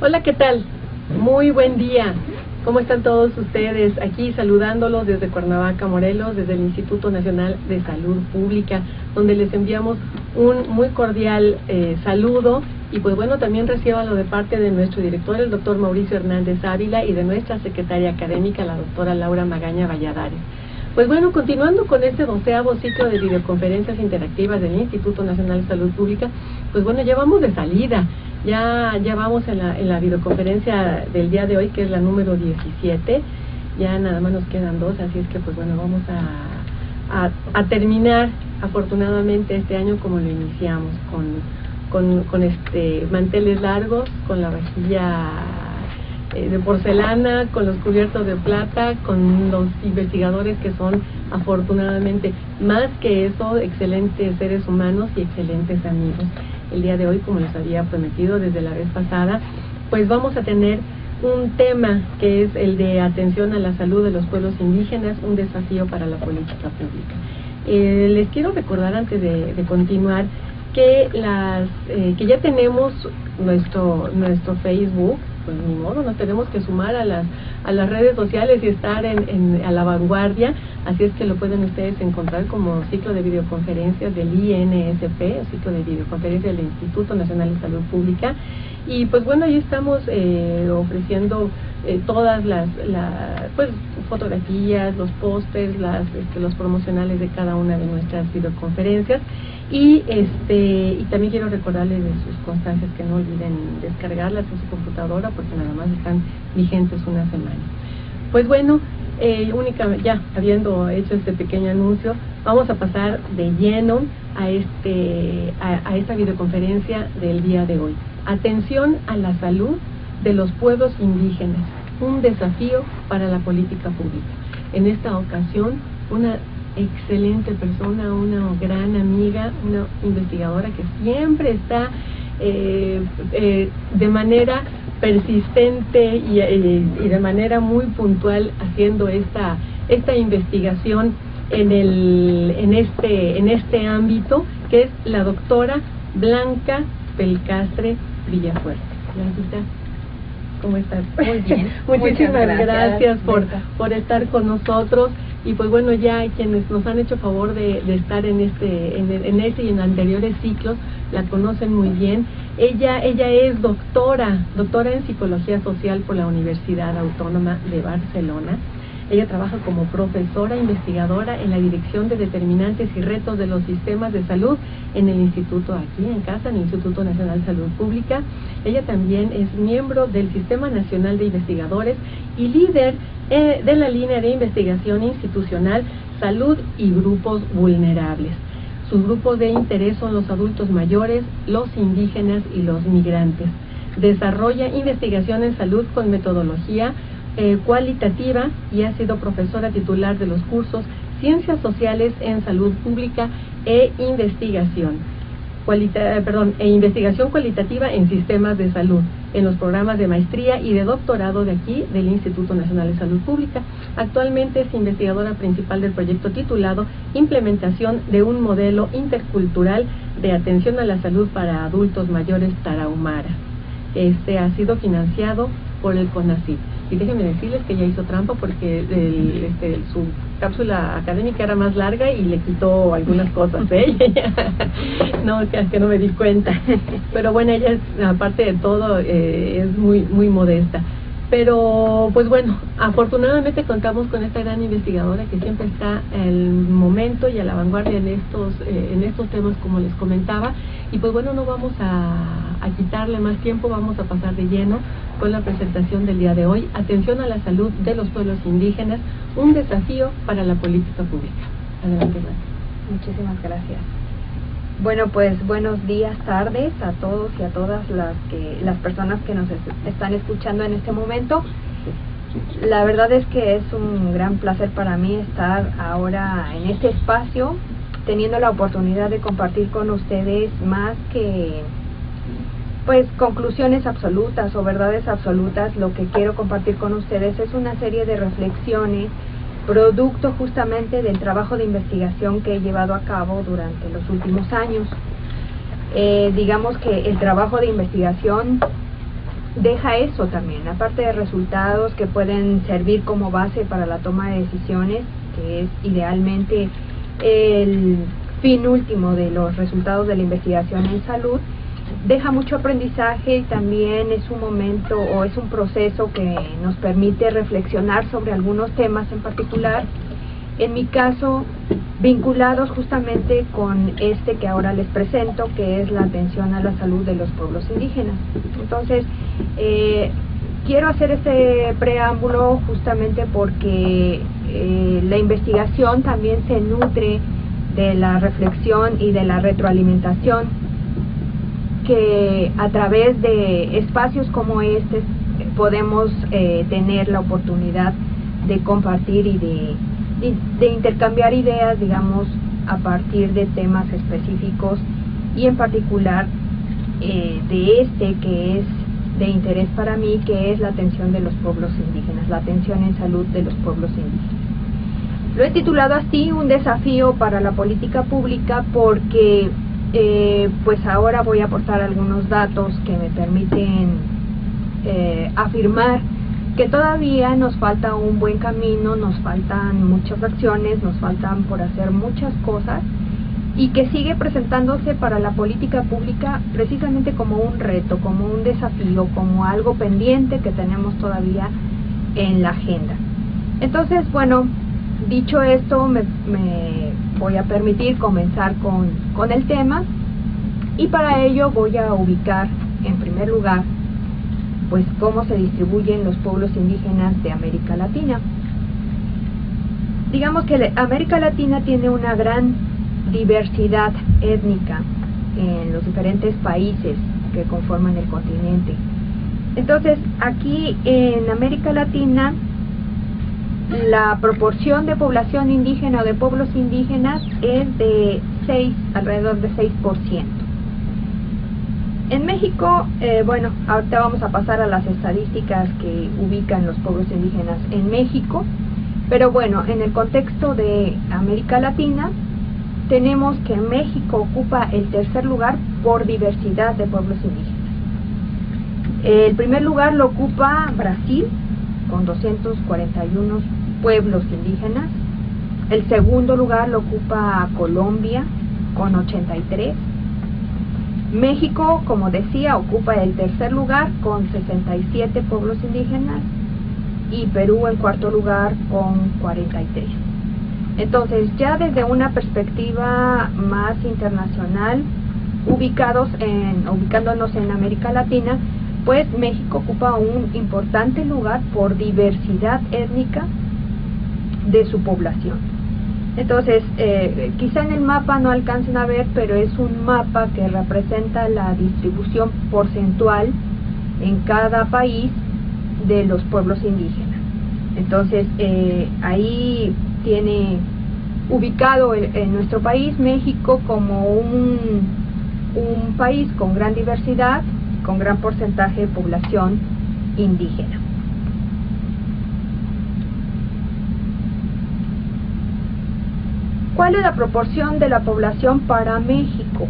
Hola, ¿qué tal? Muy buen día. ¿Cómo están todos ustedes? Aquí saludándolos desde Cuernavaca, Morelos, desde el Instituto Nacional de Salud Pública, donde les enviamos un muy cordial saludo. Y pues bueno, también recíbalo de parte de nuestro director, el doctor Mauricio Hernández Ávila, y de nuestra secretaria académica, la doctora Laura Magaña Valladares. Pues bueno, continuando con este 12º ciclo de videoconferencias interactivas del Instituto Nacional de Salud Pública, pues bueno, ya vamos de salida. Ya vamos en la videoconferencia del día de hoy, que es la número 17. Ya nada más nos quedan 2, así es que pues bueno, vamos a terminar afortunadamente este año como lo iniciamos, con manteles largos, con la vajilla de porcelana, con los cubiertos de plata, con los investigadores que son afortunadamente más que eso, excelentes seres humanos y excelentes amigos. El día de hoy, como les había prometido desde la vez pasada, pues vamos a tener un tema que es el de atención a la salud de los pueblos indígenas, un desafío para la política pública. Les quiero recordar antes de continuar que ya tenemos nuestro Facebook. Pues ni modo, nos tenemos que sumar a las redes sociales y estar a la vanguardia, así es que lo pueden ustedes encontrar como ciclo de videoconferencias del INSP, el ciclo de videoconferencias del Instituto Nacional de Salud Pública. Y pues bueno, ahí estamos ofreciendo todas las pues fotografías, los pósters, los promocionales de cada una de nuestras videoconferencias. Y también quiero recordarles de sus constancias que no olviden descargarlas en su computadora, porque nada más están vigentes una semana. Pues bueno, ya habiendo hecho este pequeño anuncio, vamos a pasar de lleno a esta videoconferencia del día de hoy. Atención a la salud de los pueblos indígenas, un desafío para la política pública. En esta ocasión, una excelente persona, una gran amiga, una investigadora que siempre está de manera persistente y de manera muy puntual haciendo esta investigación en este ámbito, que es la doctora Blanca Belcastre Villafuerte. Blanquita, ¿cómo estás? Muy bien. Muchísimas gracias por estar con nosotros. Y pues bueno, ya quienes nos han hecho favor de estar en este y en anteriores ciclos la conocen muy bien. Ella es doctora en Psicología Social por la Universidad Autónoma de Barcelona. Ella trabaja como profesora investigadora en la Dirección de Determinantes y Retos de los Sistemas de Salud en el Instituto, aquí en casa, en el Instituto Nacional de Salud Pública. Ella también es miembro del Sistema Nacional de Investigadores y líder de la línea de investigación institucional Salud y Grupos Vulnerables. Sus grupos de interés son los adultos mayores, los indígenas y los migrantes. Desarrolla investigación en salud con metodología cualitativa y ha sido profesora titular de los cursos Ciencias Sociales en Salud Pública e investigación cualitativa en sistemas de salud, en los programas de maestría y de doctorado de aquí, del Instituto Nacional de Salud Pública. Actualmente es investigadora principal del proyecto titulado Implementación de un modelo intercultural de atención a la salud para adultos mayores Tarahumara. Ha sido financiado por el CONACYT. Y déjenme decirles que ella hizo trampa porque su cápsula académica era más larga y le quitó algunas cosas, no, que no me di cuenta. Pero bueno, ella, aparte de todo, es muy, muy modesta. Pero, pues bueno, afortunadamente contamos con esta gran investigadora que siempre está al momento y a la vanguardia en estos temas, como les comentaba. Y pues bueno, no vamos a quitarle más tiempo, vamos a pasar de lleno con la presentación del día de hoy. Atención a la salud de los pueblos indígenas, un desafío para la política pública. Adelante, Blanca. Muchísimas gracias. Bueno, pues buenos días, tardes a todos y a todas las personas que nos están escuchando en este momento. La verdad es que es un gran placer para mí estar ahora en este espacio, teniendo la oportunidad de compartir con ustedes más que pues conclusiones absolutas o verdades absolutas. Lo que quiero compartir con ustedes es una serie de reflexiones producto justamente del trabajo de investigación que he llevado a cabo durante los últimos años. Digamos que el trabajo de investigación deja eso también, aparte de resultados que pueden servir como base para la toma de decisiones, que es idealmente el fin último de los resultados de la investigación en salud, deja mucho aprendizaje y también es un momento o es un proceso que nos permite reflexionar sobre algunos temas en particular, en mi caso vinculados justamente con este que ahora les presento, que es la atención a la salud de los pueblos indígenas. Entonces, quiero hacer este preámbulo justamente porque la investigación también se nutre de la reflexión y de la retroalimentación que a través de espacios como este podemos tener la oportunidad de compartir y de intercambiar ideas, digamos, a partir de temas específicos y en particular de este que es de interés para mí, que es la atención de los pueblos indígenas, la atención en salud de los pueblos indígenas. Lo he titulado así, un desafío para la política pública, porque pues ahora voy a aportar algunos datos que me permiten afirmar que todavía nos falta un buen camino, nos faltan muchas acciones, nos faltan por hacer muchas cosas, y que sigue presentándose para la política pública precisamente como un reto, como un desafío, como algo pendiente que tenemos todavía en la agenda. Entonces, bueno, dicho esto, me voy a permitir comenzar con el tema, y para ello voy a ubicar en primer lugar pues cómo se distribuyen los pueblos indígenas de América Latina. Digamos que América Latina tiene una gran diversidad étnica en los diferentes países que conforman el continente. Entonces, aquí en América Latina, la proporción de población indígena o de pueblos indígenas es de alrededor de 6%. En México, bueno, ahorita vamos a pasar a las estadísticas que ubican los pueblos indígenas en México, pero bueno, en el contexto de América Latina, tenemos que México ocupa el tercer lugar por diversidad de pueblos indígenas. El primer lugar lo ocupa Brasil, con 241 pueblos indígenas. El segundo lugar lo ocupa Colombia, con 83. México, como decía, ocupa el tercer lugar con 67 pueblos indígenas, y Perú en cuarto lugar con 43. Entonces, ya desde una perspectiva más internacional, ubicándonos en América Latina, pues México ocupa un importante lugar por diversidad étnica de su población. Entonces, quizá en el mapa no alcancen a ver, pero es un mapa que representa la distribución porcentual en cada país de los pueblos indígenas. Entonces, ahí tiene ubicado en nuestro país, México, como un país con gran diversidad, con gran porcentaje de población indígena. ¿Cuál es la proporción de la población para México?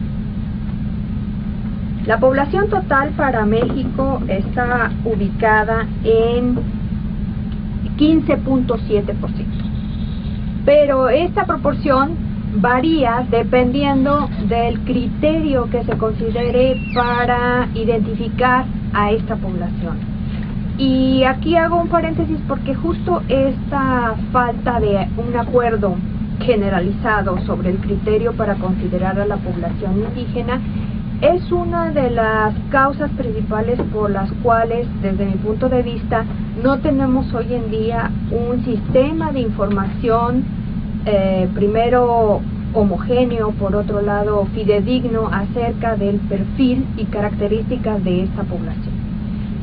La población total para México está ubicada en 15.7%, pero esta proporción varía dependiendo del criterio que se considere para identificar a esta población. Y aquí hago un paréntesis porque justo esta falta de un acuerdo generalizado sobre el criterio para considerar a la población indígena es una de las causas principales por las cuales, desde mi punto de vista, no tenemos hoy en día un sistema de información, primero homogéneo, por otro lado fidedigno, acerca del perfil y características de esta población.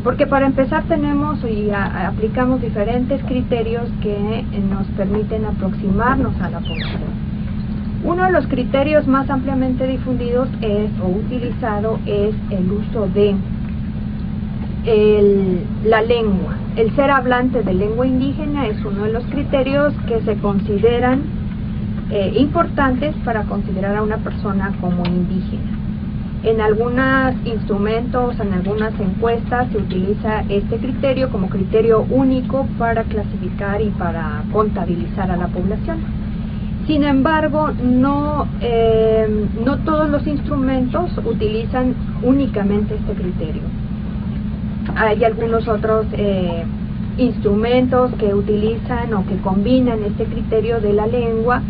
Porque para empezar tenemos y aplicamos diferentes criterios que nos permiten aproximarnos a la población. Uno de los criterios más ampliamente difundidos o utilizado es el uso de la lengua. El ser hablante de lengua indígena es uno de los criterios que se consideran importantes para considerar a una persona como indígena. En algunos instrumentos, en algunas encuestas se utiliza este criterio como criterio único para clasificar y para contabilizar a la población. Sin embargo, no todos los instrumentos utilizan únicamente este criterio. Hay algunos otros instrumentos que utilizan o que combinan este criterio de la lengua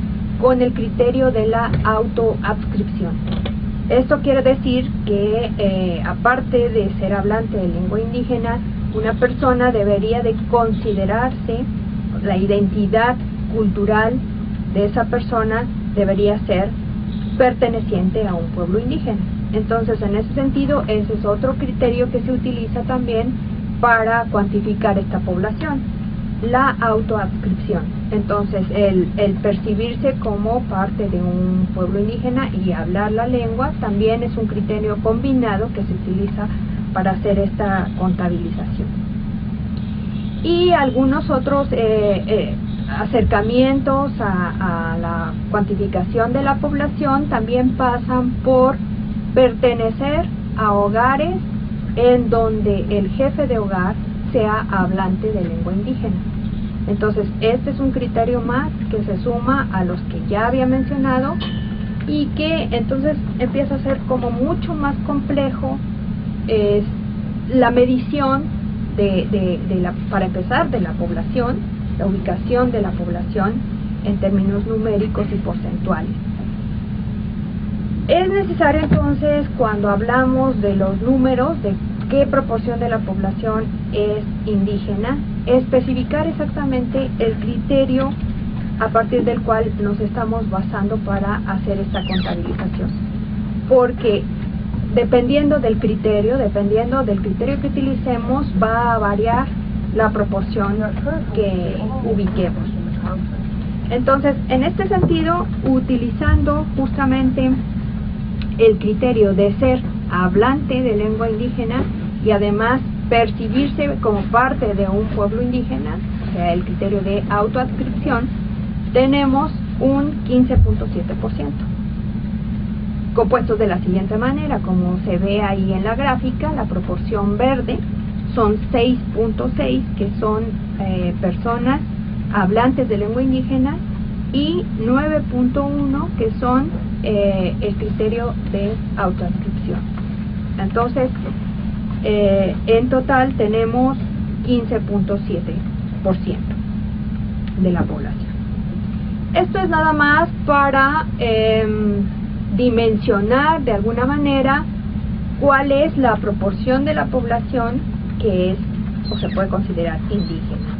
con el criterio de la autoadscripción. Esto quiere decir que aparte de ser hablante de lengua indígena, una persona debería de considerarse, la identidad cultural de esa persona debería ser perteneciente a un pueblo indígena. Entonces, en ese sentido, ese es otro criterio que se utiliza también para cuantificar esta población, la autoadscripción. Entonces, el percibirse como parte de un pueblo indígena y hablar la lengua también es un criterio combinado que se utiliza para hacer esta contabilización. Y algunos otros acercamientos a la cuantificación de la población también pasan por pertenecer a hogares en donde el jefe de hogar sea hablante de lengua indígena. Entonces, este es un criterio más que se suma a los que ya había mencionado y que entonces empieza a ser como mucho más complejo la medición para empezar, de la población, la ubicación de la población en términos numéricos y porcentuales. Es necesario entonces, cuando hablamos de los números, de qué proporción de la población es indígena, especificar exactamente el criterio a partir del cual nos estamos basando para hacer esta contabilización. Porque dependiendo del criterio que utilicemos, va a variar la proporción que ubiquemos. Entonces, en este sentido, utilizando justamente el criterio de ser hablante de lengua indígena y además percibirse como parte de un pueblo indígena, o sea, el criterio de autoadscripción, tenemos un 15.7%, compuestos de la siguiente manera, como se ve ahí en la gráfica. La proporción verde son 6.6, que son personas hablantes de lengua indígena, y 9.1, que son el criterio de autoadscripción. Entonces, en total tenemos 15.7% de la población. Esto es nada más para dimensionar de alguna manera cuál es la proporción de la población que es o se puede considerar indígena.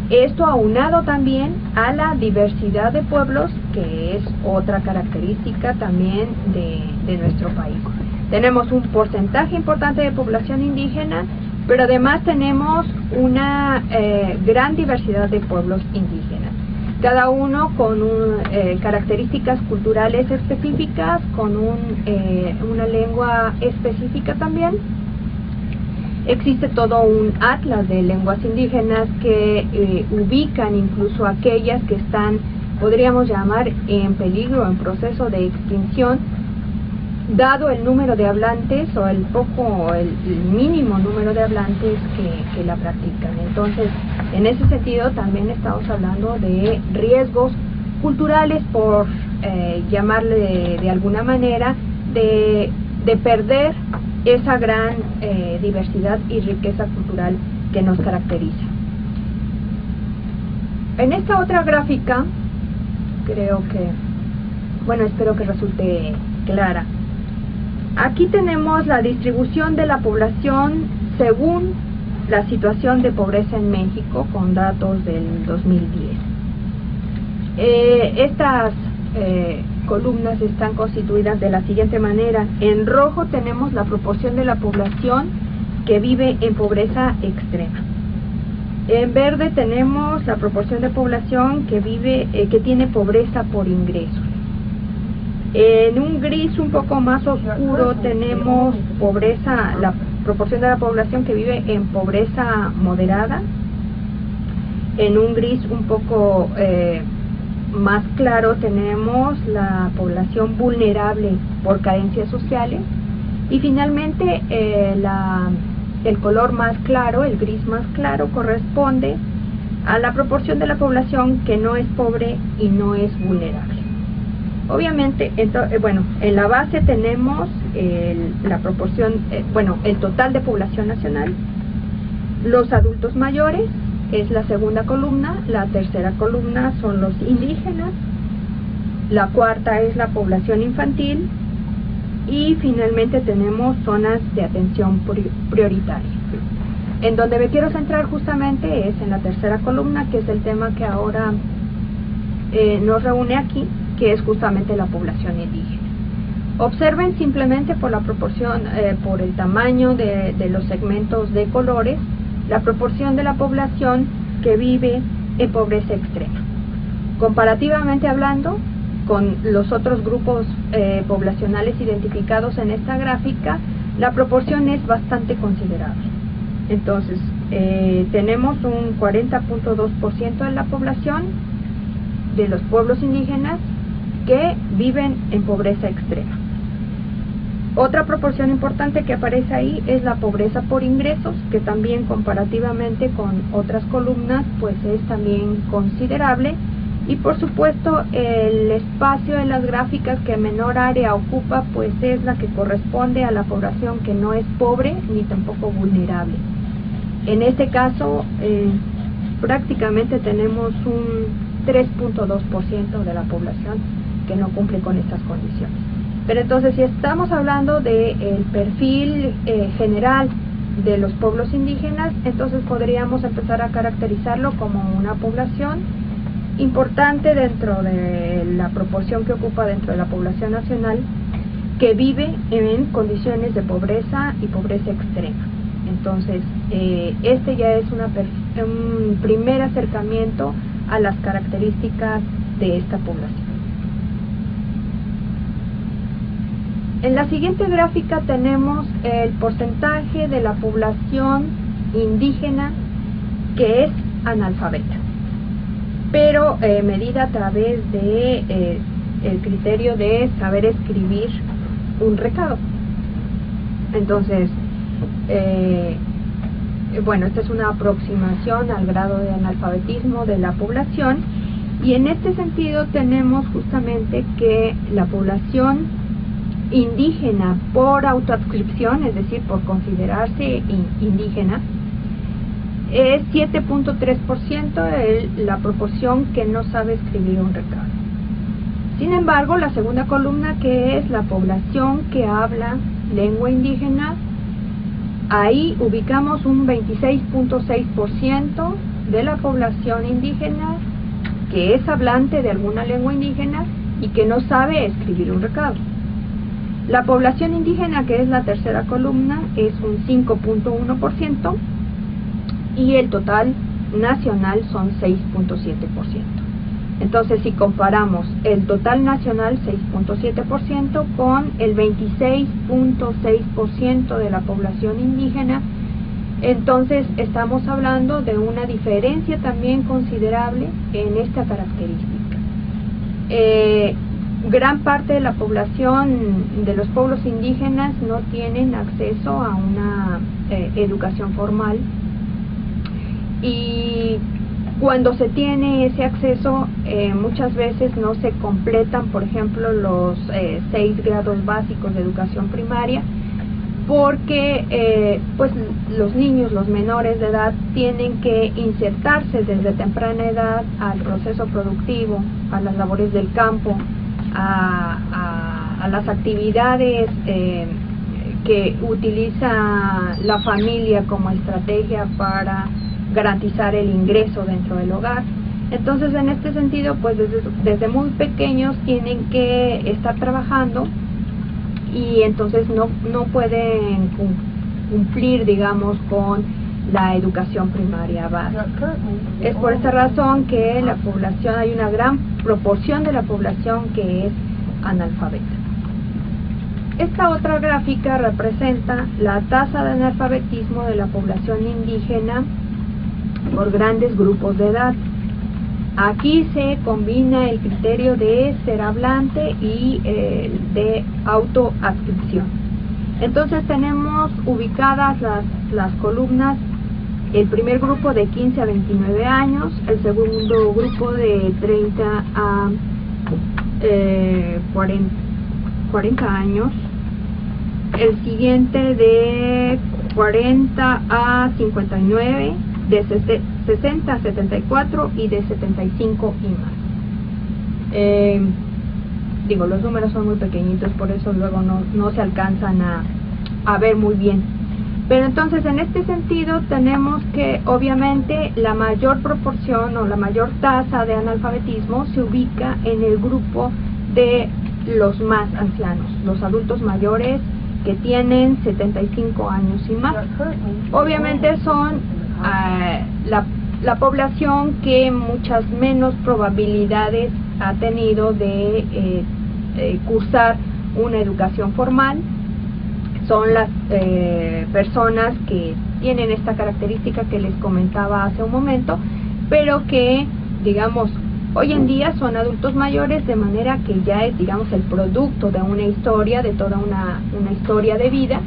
Esto aunado también a la diversidad de pueblos, que es otra característica también de nuestro país. Tenemos un porcentaje importante de población indígena, pero además tenemos una gran diversidad de pueblos indígenas, cada uno con características culturales específicas, con una lengua específica también. Existe todo un atlas de lenguas indígenas que ubican incluso aquellas que están, podríamos llamar, en peligro, en proceso de extinción, dado el número de hablantes o el mínimo número de hablantes que la practican. Entonces, en ese sentido también estamos hablando de riesgos culturales, por llamarle de alguna manera, de perder esa gran diversidad y riqueza cultural que nos caracteriza. En esta otra gráfica, espero que resulte clara. Aquí tenemos la distribución de la población según la situación de pobreza en México con datos del 2010. Estas columnas están constituidas de la siguiente manera. En rojo tenemos la proporción de la población que vive en pobreza extrema. En verde tenemos la proporción de población que tiene pobreza por ingresos. En un gris un poco más oscuro tenemos la proporción de la población que vive en pobreza moderada. En un gris un poco más claro tenemos la población vulnerable por carencias sociales, Y finalmente el color más claro, el gris más claro, corresponde a la proporción de la población que no es pobre y no es vulnerable. Obviamente, en la base tenemos la proporción, el total de población nacional, los adultos mayores es la segunda columna, la tercera columna son los indígenas, la cuarta es la población infantil y finalmente tenemos zonas de atención prioritaria. En donde me quiero centrar justamente es en la tercera columna, que es el tema que ahora nos reúne aquí, que es justamente la población indígena. Observen simplemente por la proporción, por el tamaño de los segmentos de colores, la proporción de la población que vive en pobreza extrema. Comparativamente hablando, con los otros grupos poblacionales identificados en esta gráfica, la proporción es bastante considerable. Entonces, tenemos un 40.2% de la población de los pueblos indígenas que viven en pobreza extrema. Otra proporción importante que aparece ahí es la pobreza por ingresos, que también comparativamente con otras columnas, pues es también considerable. Y por supuesto, el espacio de las gráficas que menor área ocupa, pues es la que corresponde a la población que no es pobre ni tampoco vulnerable. En este caso, prácticamente tenemos un 3.2% de la población que no cumple con estas condiciones. Pero entonces, si estamos hablando del perfil general de los pueblos indígenas, entonces podríamos empezar a caracterizarlo como una población importante dentro de la proporción que ocupa dentro de la población nacional, que vive en condiciones de pobreza y pobreza extrema. Entonces, este ya es un primer acercamiento a las características de esta población. En la siguiente gráfica tenemos el porcentaje de la población indígena que es analfabeta, pero medida a través de el criterio de saber escribir un recado. Entonces, esta es una aproximación al grado de analfabetismo de la población, y en este sentido tenemos justamente que la población indígena por autoadscripción, es decir, por considerarse indígena, es 7.3% la proporción que no sabe escribir un recado. Sin embargo, la segunda columna, que es la población que habla lengua indígena, ahí ubicamos un 26.6% de la población indígena que es hablante de alguna lengua indígena y que no sabe escribir un recado. La población indígena, que es la tercera columna, es un 5.1%, y el total nacional son 6.7%. Entonces, si comparamos el total nacional 6.7% con el 26.6% de la población indígena, entonces estamos hablando de una diferencia también considerable en esta característica. Gran parte de la población de los pueblos indígenas no tienen acceso a una educación formal, y cuando se tiene ese acceso, muchas veces no se completan, por ejemplo, los 6 grados básicos de educación primaria, porque pues los niños, los menores de edad, tienen que insertarse desde temprana edad al proceso productivo, a las labores del campo, a las actividades que utiliza la familia como estrategia para garantizar el ingreso dentro del hogar. Entonces, en este sentido, pues desde muy pequeños tienen que estar trabajando, y entonces no pueden cumplir, digamos, con la educación primaria básica. Es por esta razón que la población, hay una gran proporción de la población que es analfabeta. Esta otra gráfica representa la tasa de analfabetismo de la población indígena por grandes grupos de edad. Aquí se combina el criterio de ser hablante y de autoadscripción. Entonces tenemos ubicadas las columnas, el primer grupo de 15 a 29 años, el segundo grupo de 30 a 40 años, el siguiente de 40 a 59, de 60 a 74 y de 75 y más. Los números son muy pequeñitos, por eso luego no se alcanzan a ver muy bien. Pero entonces, en este sentido, tenemos que obviamente la mayor proporción o la mayor tasa de analfabetismo se ubica en el grupo de los más ancianos, los adultos mayores que tienen 75 años y más. Obviamente son la población que muchas menos probabilidades ha tenido de cursar una educación formal. Son las personas que tienen esta característica que les comentaba hace un momento, pero que, digamos, hoy en día son adultos mayores, de manera que ya es, digamos, el producto de una historia, de toda una historia de vida,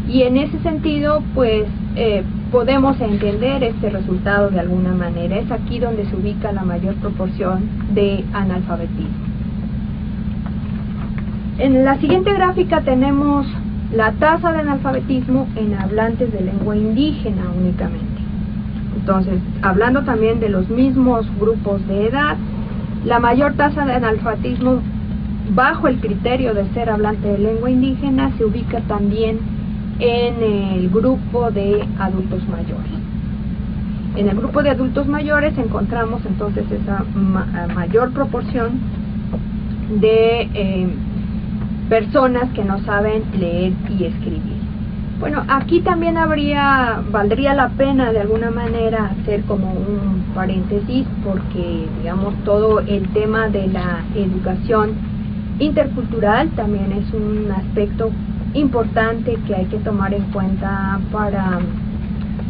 y en ese sentido, pues, podemos entender este resultado de alguna manera. Es aquí donde se ubica la mayor proporción de analfabetismo. En la siguiente gráfica tenemos la tasa de analfabetismo en hablantes de lengua indígena únicamente. Entonces, hablando también de los mismos grupos de edad, la mayor tasa de analfabetismo bajo el criterio de ser hablante de lengua indígena se ubica también en el grupo de adultos mayores. En el grupo de adultos mayores encontramos entonces esa mayor proporción de personas que no saben leer y escribir. Bueno, aquí también valdría la pena de alguna manera hacer como un paréntesis, porque, digamos, todo el tema de la educación intercultural también es un aspecto importante que hay que tomar en cuenta para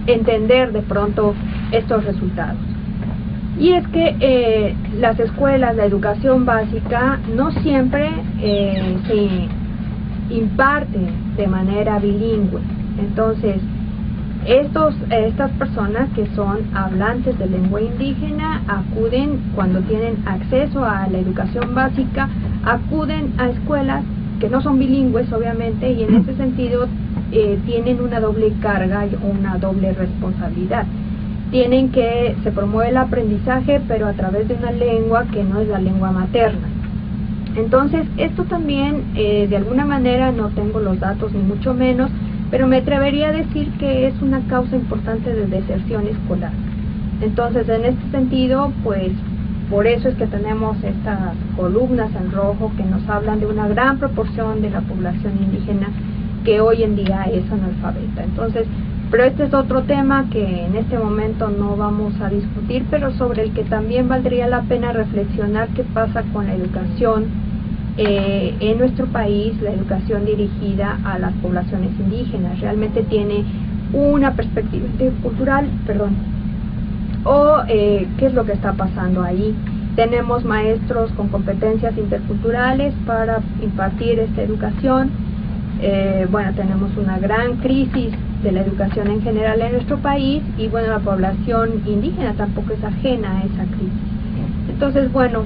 entender de pronto estos resultados. Y es que las escuelas, la educación básica, no siempre se imparte de manera bilingüe. Entonces, estas personas que son hablantes de lengua indígena acuden, cuando tienen acceso a la educación básica, acuden a escuelas que no son bilingües, obviamente, y en ese sentido tienen una doble carga o una doble responsabilidad. Se promueve el aprendizaje, pero a través de una lengua que no es la lengua materna. Entonces, esto también, de alguna manera, no tengo los datos ni mucho menos, pero me atrevería a decir que es una causa importante de deserción escolar. Entonces, en este sentido, pues, por eso es que tenemos estas columnas en rojo que nos hablan de una gran proporción de la población indígena que hoy en día es analfabeta. Entonces, pero este es otro tema que en este momento no vamos a discutir, pero sobre el que también valdría la pena reflexionar qué pasa con la educación en nuestro país, la educación dirigida a las poblaciones indígenas. ¿Realmente tiene una perspectiva cultural? ¿O qué es lo que está pasando ahí? Tenemos maestros con competencias interculturales para impartir esta educación. Tenemos una gran crisis de la educación en general en nuestro país, y bueno, la población indígena tampoco es ajena a esa crisis. Entonces, bueno,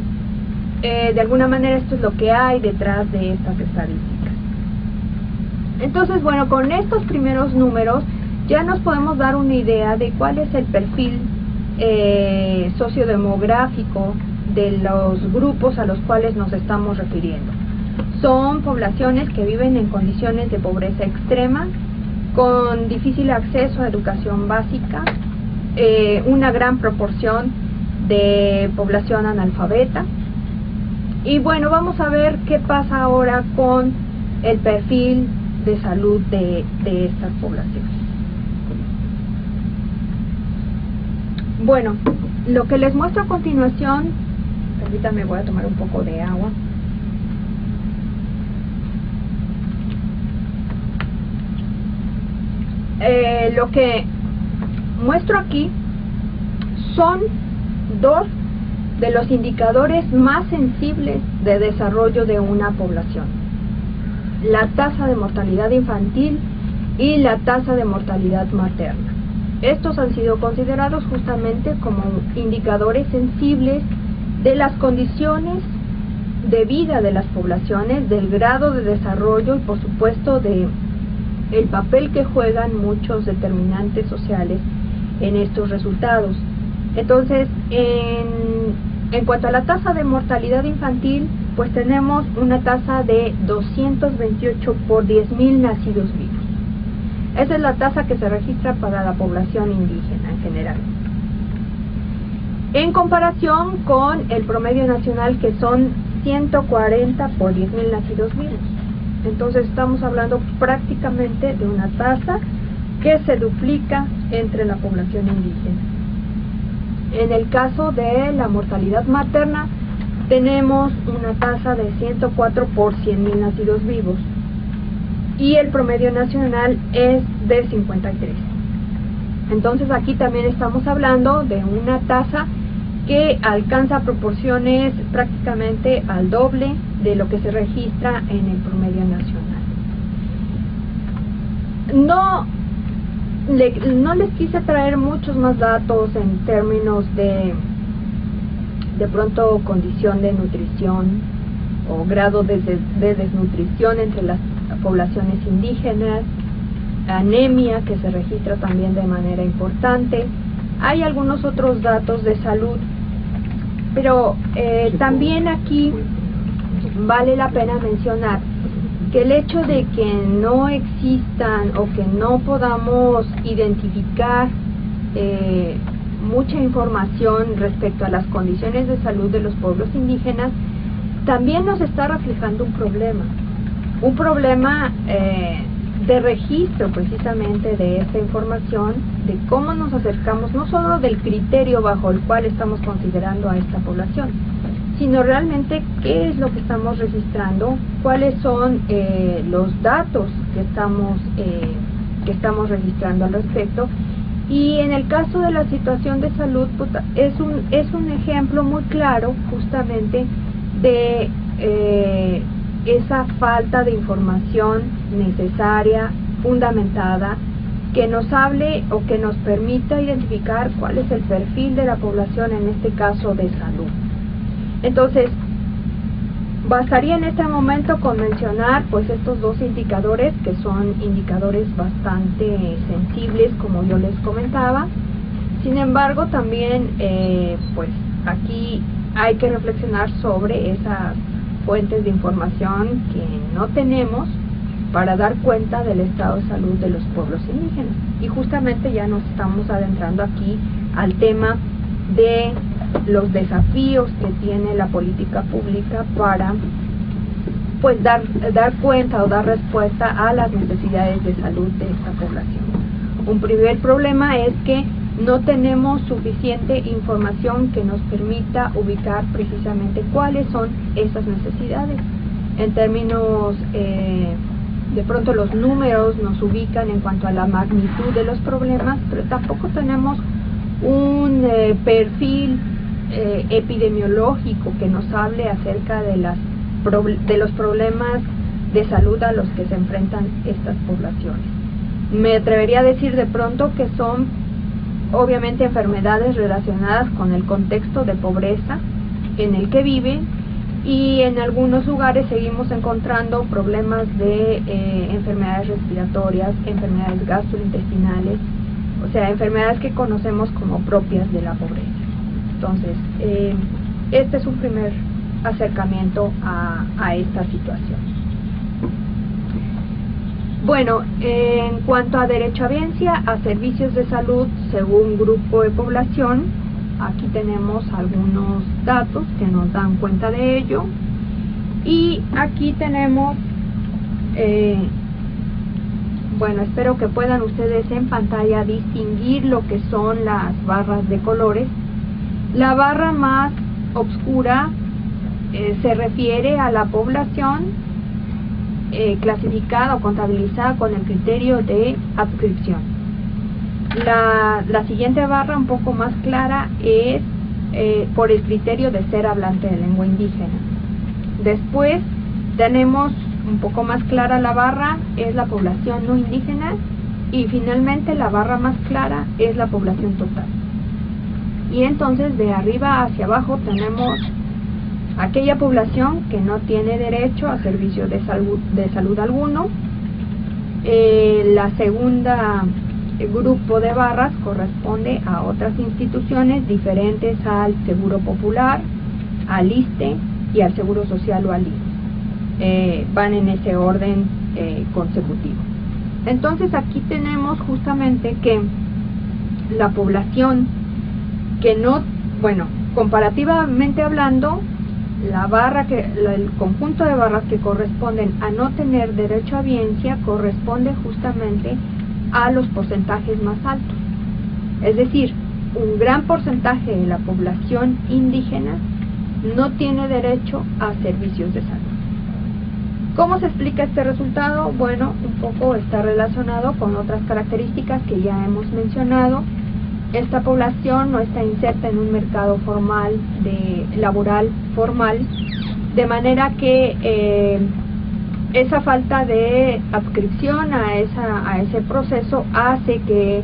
de alguna manera esto es lo que hay detrás de estas estadísticas. Entonces, bueno, con estos primeros números ya nos podemos dar una idea de cuál es el perfil sociodemográfico de los grupos a los cuales nos estamos refiriendo. Son poblaciones que viven en condiciones de pobreza extrema, con difícil acceso a educación básica, una gran proporción de población analfabeta. Y bueno, vamos a ver qué pasa ahora con el perfil de salud de estas poblaciones. Bueno, lo que les muestro a continuación, permítanme, voy a tomar un poco de agua. Lo que muestro aquí son dos de los indicadores más sensibles de desarrollo de una población. la tasa de mortalidad infantil y la tasa de mortalidad materna. Estos han sido considerados justamente como indicadores sensibles de las condiciones de vida de las poblaciones, del grado de desarrollo y por supuesto de el papel que juegan muchos determinantes sociales en estos resultados. Entonces, en cuanto a la tasa de mortalidad infantil, pues tenemos una tasa de 228 por 10.000 nacidos vivos. Esa es la tasa que se registra para la población indígena en general. En comparación con el promedio nacional, que son 140 por 10.000 nacidos vivos. Entonces estamos hablando prácticamente de una tasa que se duplica entre la población indígena. En el caso de la mortalidad materna, tenemos una tasa de 104 por 100.000 nacidos vivos y el promedio nacional es de 53. Entonces aquí también estamos hablando de una tasa que alcanza proporciones prácticamente al doble de lo que se registra en el promedio nacional. No les quise traer muchos más datos en términos de pronto condición de nutrición o grado de desnutrición entre las poblaciones indígenas, anemia que se registra también de manera importante. Hay algunos otros datos de salud, pero también aquí vale la pena mencionar que el hecho de que no existan o que no podamos identificar mucha información respecto a las condiciones de salud de los pueblos indígenas también nos está reflejando un problema de registro precisamente de esta información, de cómo nos acercamos, no solo del criterio bajo el cual estamos considerando a esta población, sino realmente qué es lo que estamos registrando, cuáles son los datos que estamos registrando al respecto. Y en el caso de la situación de salud, es un ejemplo muy claro justamente de esa falta de información necesaria, fundamentada, que nos hable o que nos permita identificar cuál es el perfil de la población, en este caso de salud. Entonces, bastaría en este momento con mencionar pues estos dos indicadores, que son indicadores bastante sensibles, como yo les comentaba. Sin embargo, también pues aquí hay que reflexionar sobre esas fuentes de información que no tenemos para dar cuenta del estado de salud de los pueblos indígenas. Y justamente ya nos estamos adentrando aquí al tema de los desafíos que tiene la política pública para pues dar cuenta o dar respuesta a las necesidades de salud de esta población. Un primer problema es que no tenemos suficiente información que nos permita ubicar precisamente cuáles son esas necesidades. En términos, de pronto los números nos ubican en cuanto a la magnitud de los problemas, pero tampoco tenemos un perfil epidemiológico que nos hable acerca de los problemas de salud a los que se enfrentan estas poblaciones. Me atrevería a decir de pronto que son obviamente enfermedades relacionadas con el contexto de pobreza en el que viven, y en algunos lugares seguimos encontrando problemas de enfermedades respiratorias, enfermedades gastrointestinales, o sea, enfermedades que conocemos como propias de la pobreza. Entonces, este es un primer acercamiento a esta situación. Bueno, en cuanto a derechohabiencia a servicios de salud según grupo de población, aquí tenemos algunos datos que nos dan cuenta de ello. Y aquí tenemos, bueno, espero que puedan ustedes en pantalla distinguir lo que son las barras de colores. La barra más oscura se refiere a la población clasificada o contabilizada con el criterio de adscripción. La siguiente barra, un poco más clara, es por el criterio de ser hablante de lengua indígena. Después tenemos un poco más clara la barra es la población no indígena y finalmente la barra más clara es la población total. Y entonces de arriba hacia abajo tenemos aquella población que no tiene derecho a servicios de salud alguno. La segunda grupo de barras corresponde a otras instituciones diferentes al Seguro Popular, al ISSSTE y al Seguro Social o al IMSS. Van en ese orden consecutivo. Entonces aquí tenemos justamente que la población que no, bueno, comparativamente hablando, el conjunto de barras que corresponden a no tener derecho a audiencia corresponde justamente a los porcentajes más altos. Es decir, un gran porcentaje de la población indígena no tiene derecho a servicios de salud. ¿Cómo se explica este resultado? Bueno, un poco está relacionado con otras características que ya hemos mencionado. Esta población no está inserta en un mercado formal, laboral formal, de manera que esa falta de adscripción a ese proceso hace que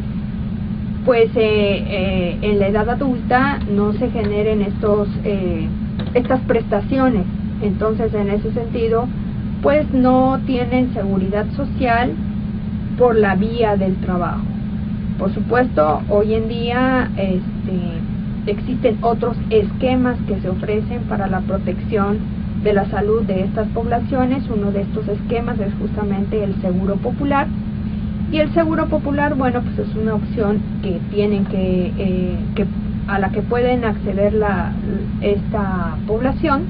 pues en la edad adulta no se generen estas prestaciones. Entonces, en ese sentido, pues no tienen seguridad social por la vía del trabajo. Por supuesto, hoy en día existen otros esquemas que se ofrecen para la protección de la salud de estas poblaciones. Uno de estos esquemas es justamente el Seguro Popular. Y el Seguro Popular, bueno, pues es una opción que tienen a la que pueden acceder esta población.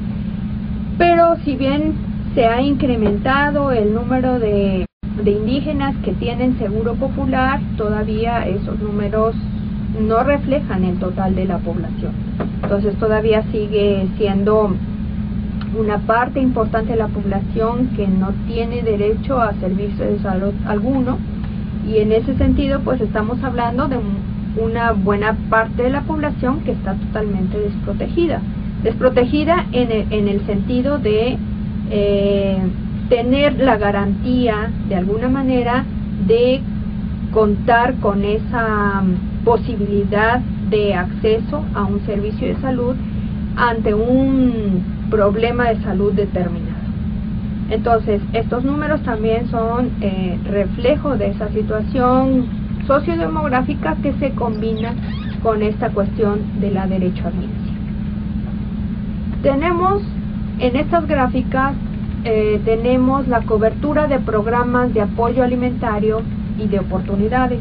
Pero si bien se ha incrementado el número de indígenas que tienen Seguro Popular, todavía esos números no reflejan el total de la población. Entonces todavía sigue siendo una parte importante de la población que no tiene derecho a servicio de salud alguno, y en ese sentido pues estamos hablando de una buena parte de la población que está totalmente desprotegida en el sentido de tener la garantía de alguna manera de contar con esa posibilidad de acceso a un servicio de salud ante un problema de salud determinado. Entonces, estos números también son reflejo de esa situación sociodemográfica que se combina con esta cuestión de la derecho a audiencia. Tenemos en estas gráficas tenemos la cobertura de programas de apoyo alimentario y de oportunidades.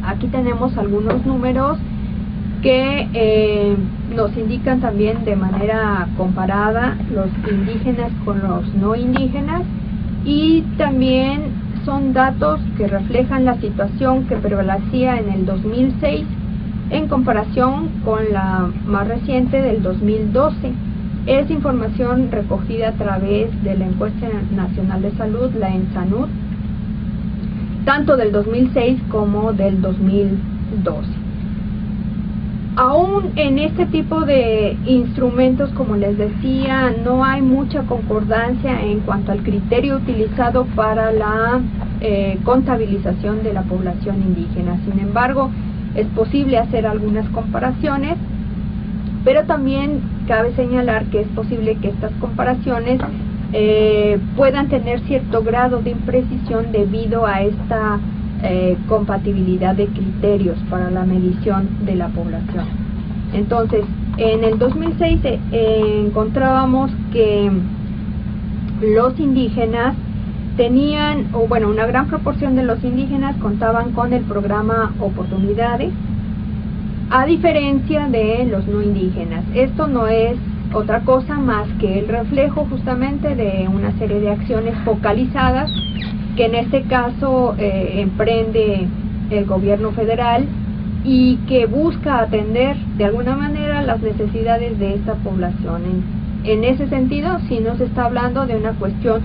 Aquí tenemos algunos números que nos indican también de manera comparada los indígenas con los no indígenas, y también son datos que reflejan la situación que prevalecía en el 2006 en comparación con la más reciente del 2012. Es información recogida a través de la Encuesta Nacional de Salud, la ENSANUD, tanto del 2006 como del 2012. Aún en este tipo de instrumentos, como les decía, no hay mucha concordancia en cuanto al criterio utilizado para la contabilización de la población indígena. Sin embargo, es posible hacer algunas comparaciones, pero también cabe señalar que es posible que estas comparaciones puedan tener cierto grado de imprecisión debido a esta compatibilidad de criterios para la medición de la población. Entonces, en el 2006 encontrábamos que los indígenas tenían, o bueno, una gran proporción de los indígenas contaban con el programa Oportunidades, a diferencia de los no indígenas. Esto no es otra cosa más que el reflejo justamente de una serie de acciones focalizadas que en este caso emprende el gobierno federal y que busca atender de alguna manera las necesidades de esta población. En ese sentido, sí nos está hablando de una cuestión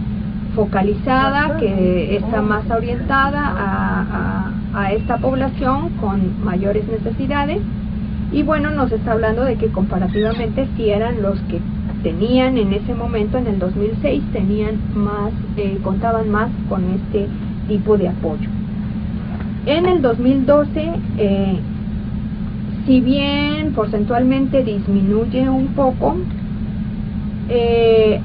focalizada que está más orientada a esta población con mayores necesidades, y bueno, nos está hablando de que comparativamente sí eran los que tenían en ese momento, en el 2006, contaban más con este tipo de apoyo. En el 2012, si bien porcentualmente disminuye un poco,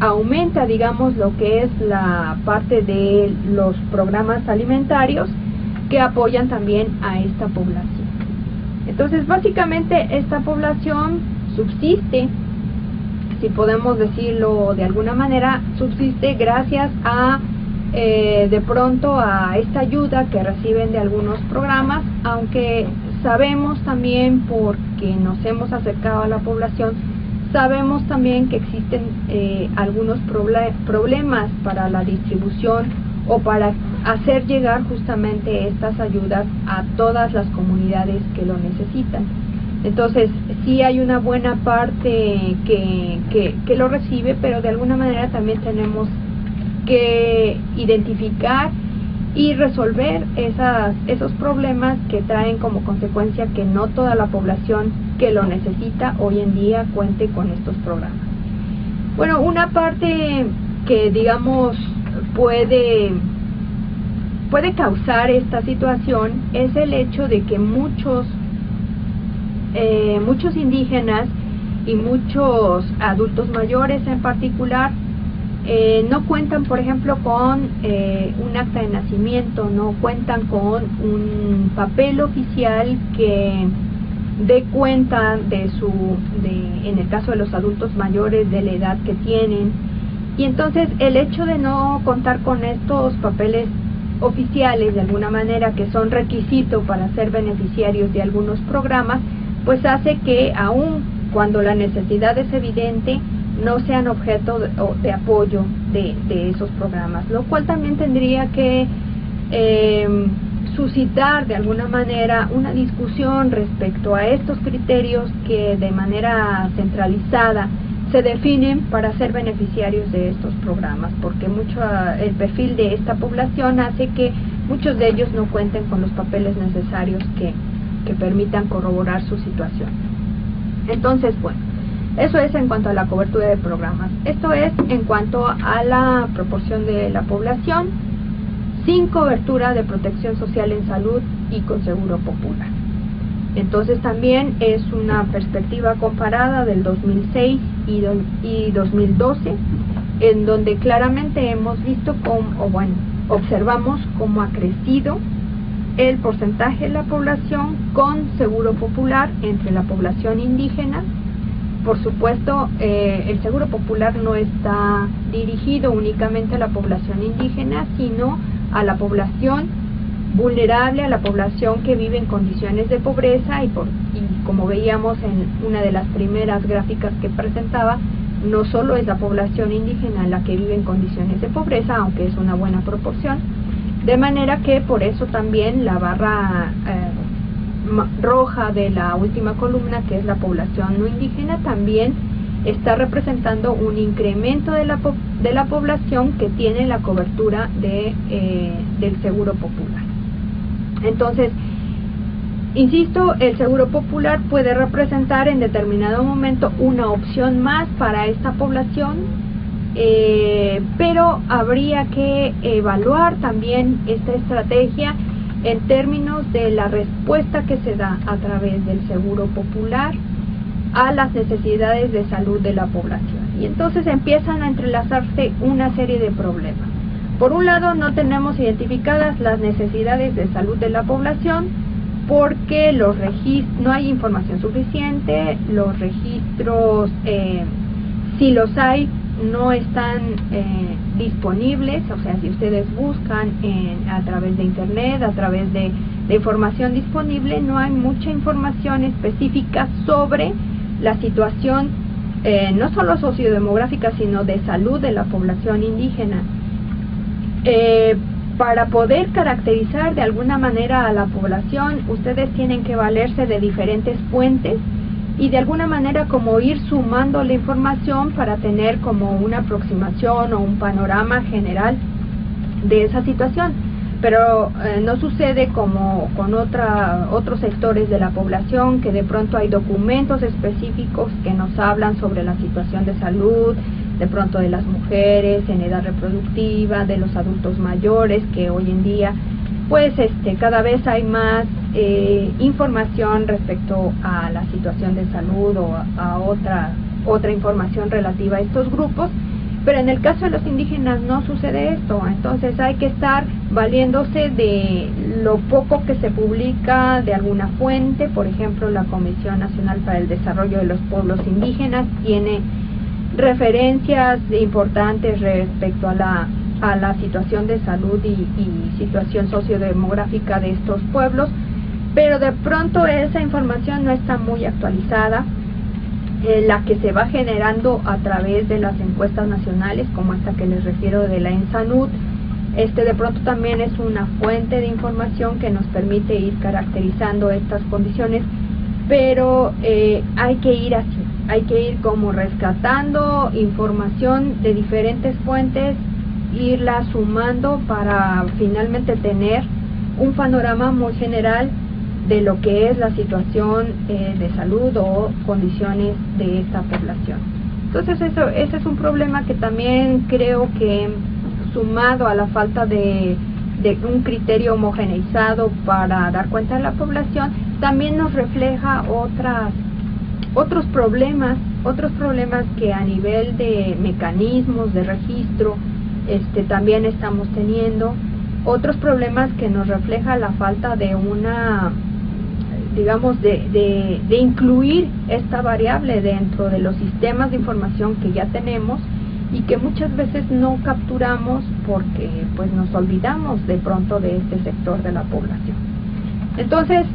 aumenta, digamos, lo que es la parte de los programas alimentarios que apoyan también a esta población. Entonces, básicamente, esta población subsiste, si podemos decirlo de alguna manera, subsiste gracias a, de pronto, a esta ayuda que reciben de algunos programas, aunque sabemos también, porque nos hemos acercado a la población, sabemos también que existen algunos problemas para la distribución o para hacer llegar justamente estas ayudas a todas las comunidades que lo necesitan. Entonces, sí hay una buena parte que lo recibe, pero de alguna manera también tenemos que identificar y resolver esos problemas que traen como consecuencia que no toda la población que lo necesita hoy en día cuente con estos programas. Bueno, una parte que, digamos, puede causar esta situación es el hecho de que muchos indígenas y muchos adultos mayores en particular no cuentan, por ejemplo, con un acta de nacimiento, no cuentan con un papel oficial que dé cuenta en el caso de los adultos mayores, de la edad que tienen. Y entonces el hecho de no contar con estos papeles oficiales, de alguna manera, que son requisito para ser beneficiarios de algunos programas, pues hace que, aun cuando la necesidad es evidente, no sean objeto de apoyo de esos programas, lo cual también tendría que suscitar de alguna manera una discusión respecto a estos criterios que de manera centralizada se definen para ser beneficiarios de estos programas, porque el perfil de esta población hace que muchos de ellos no cuenten con los papeles necesarios que permitan corroborar su situación. Entonces, bueno, eso es en cuanto a la cobertura de programas. Esto es en cuanto a la proporción de la población sin cobertura de protección social en salud y con seguro popular. Entonces también es una perspectiva comparada del 2006 y 2012, en donde claramente hemos visto observamos cómo ha crecido el porcentaje de la población con seguro popular entre la población indígena. Por supuesto, el seguro popular no está dirigido únicamente a la población indígena, sino a la población vulnerable, a la población que vive en condiciones de pobreza, y como veíamos en una de las primeras gráficas que presentaba, no solo es la población indígena la que vive en condiciones de pobreza, aunque es una buena proporción, de manera que por eso también la barra roja de la última columna, que es la población no indígena, también está representando un incremento de la población que tiene la cobertura del seguro popular. Entonces, insisto, el seguro popular puede representar en determinado momento una opción más para esta población, pero habría que evaluar también esta estrategia en términos de la respuesta que se da a través del seguro popular a las necesidades de salud de la población. Y entonces empiezan a entrelazarse una serie de problemas. Por un lado, no tenemos identificadas las necesidades de salud de la población porque no hay información suficiente, los registros, si los hay, no están disponibles. O sea, si ustedes buscan a través de internet, a través de información disponible, no hay mucha información específica sobre la situación no solo sociodemográfica, sino de salud de la población indígena. Para poder caracterizar de alguna manera a la población, ustedes tienen que valerse de diferentes fuentes y de alguna manera como ir sumando la información para tener como una aproximación o un panorama general de esa situación. pero no sucede como con otros sectores de la población, que de pronto hay documentos específicos que nos hablan sobre la situación de salud, de pronto de las mujeres en edad reproductiva, de los adultos mayores, que hoy en día pues cada vez hay más información respecto a la situación de salud o a otra información relativa a estos grupos. Pero en el caso de los indígenas no sucede esto, entonces hay que estar valiéndose de lo poco que se publica de alguna fuente. Por ejemplo, la Comisión Nacional para el Desarrollo de los Pueblos Indígenas tiene referencias importantes respecto a la situación de salud y situación sociodemográfica de estos pueblos, pero de pronto esa información no está muy actualizada. La que se va generando a través de las encuestas nacionales, como esta que les refiero de la ENSANUD, de pronto también es una fuente de información que nos permite ir caracterizando estas condiciones, pero hay que ir así, hay que ir como rescatando información de diferentes fuentes, irla sumando para finalmente tener un panorama muy general de lo que es la situación de salud o condiciones de esta población. Entonces ese es un problema que también creo que, sumado a la falta de un criterio homogeneizado para dar cuenta de la población, también nos refleja otros problemas que a nivel de mecanismos de registro también estamos teniendo, otros problemas que nos refleja la falta de de incluir esta variable dentro de los sistemas de información que ya tenemos y que muchas veces no capturamos porque pues nos olvidamos de pronto de este sector de la población. Entonces,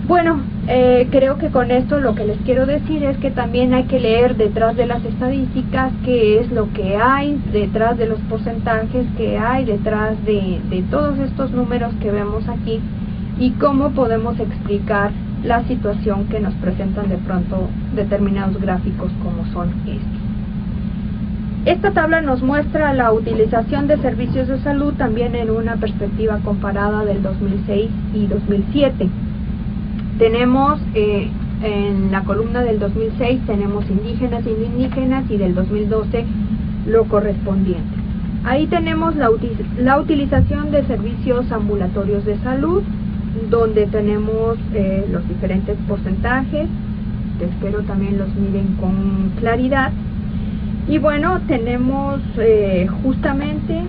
bueno, creo que con esto lo que les quiero decir es que también hay que leer detrás de las estadísticas qué es lo que hay detrás de los porcentajes, que hay detrás de todos estos números que vemos aquí, y cómo podemos explicar la situación que nos presentan de pronto determinados gráficos como son estos. Esta tabla nos muestra la utilización de servicios de salud también en una perspectiva comparada del 2006 y 2007. Tenemos en la columna del 2006 tenemos indígenas y no indígenas, y del 2012 lo correspondiente. Ahí tenemos la utilización de servicios ambulatorios de salud, donde tenemos los diferentes porcentajes, que espero también los miren con claridad. Y bueno, tenemos justamente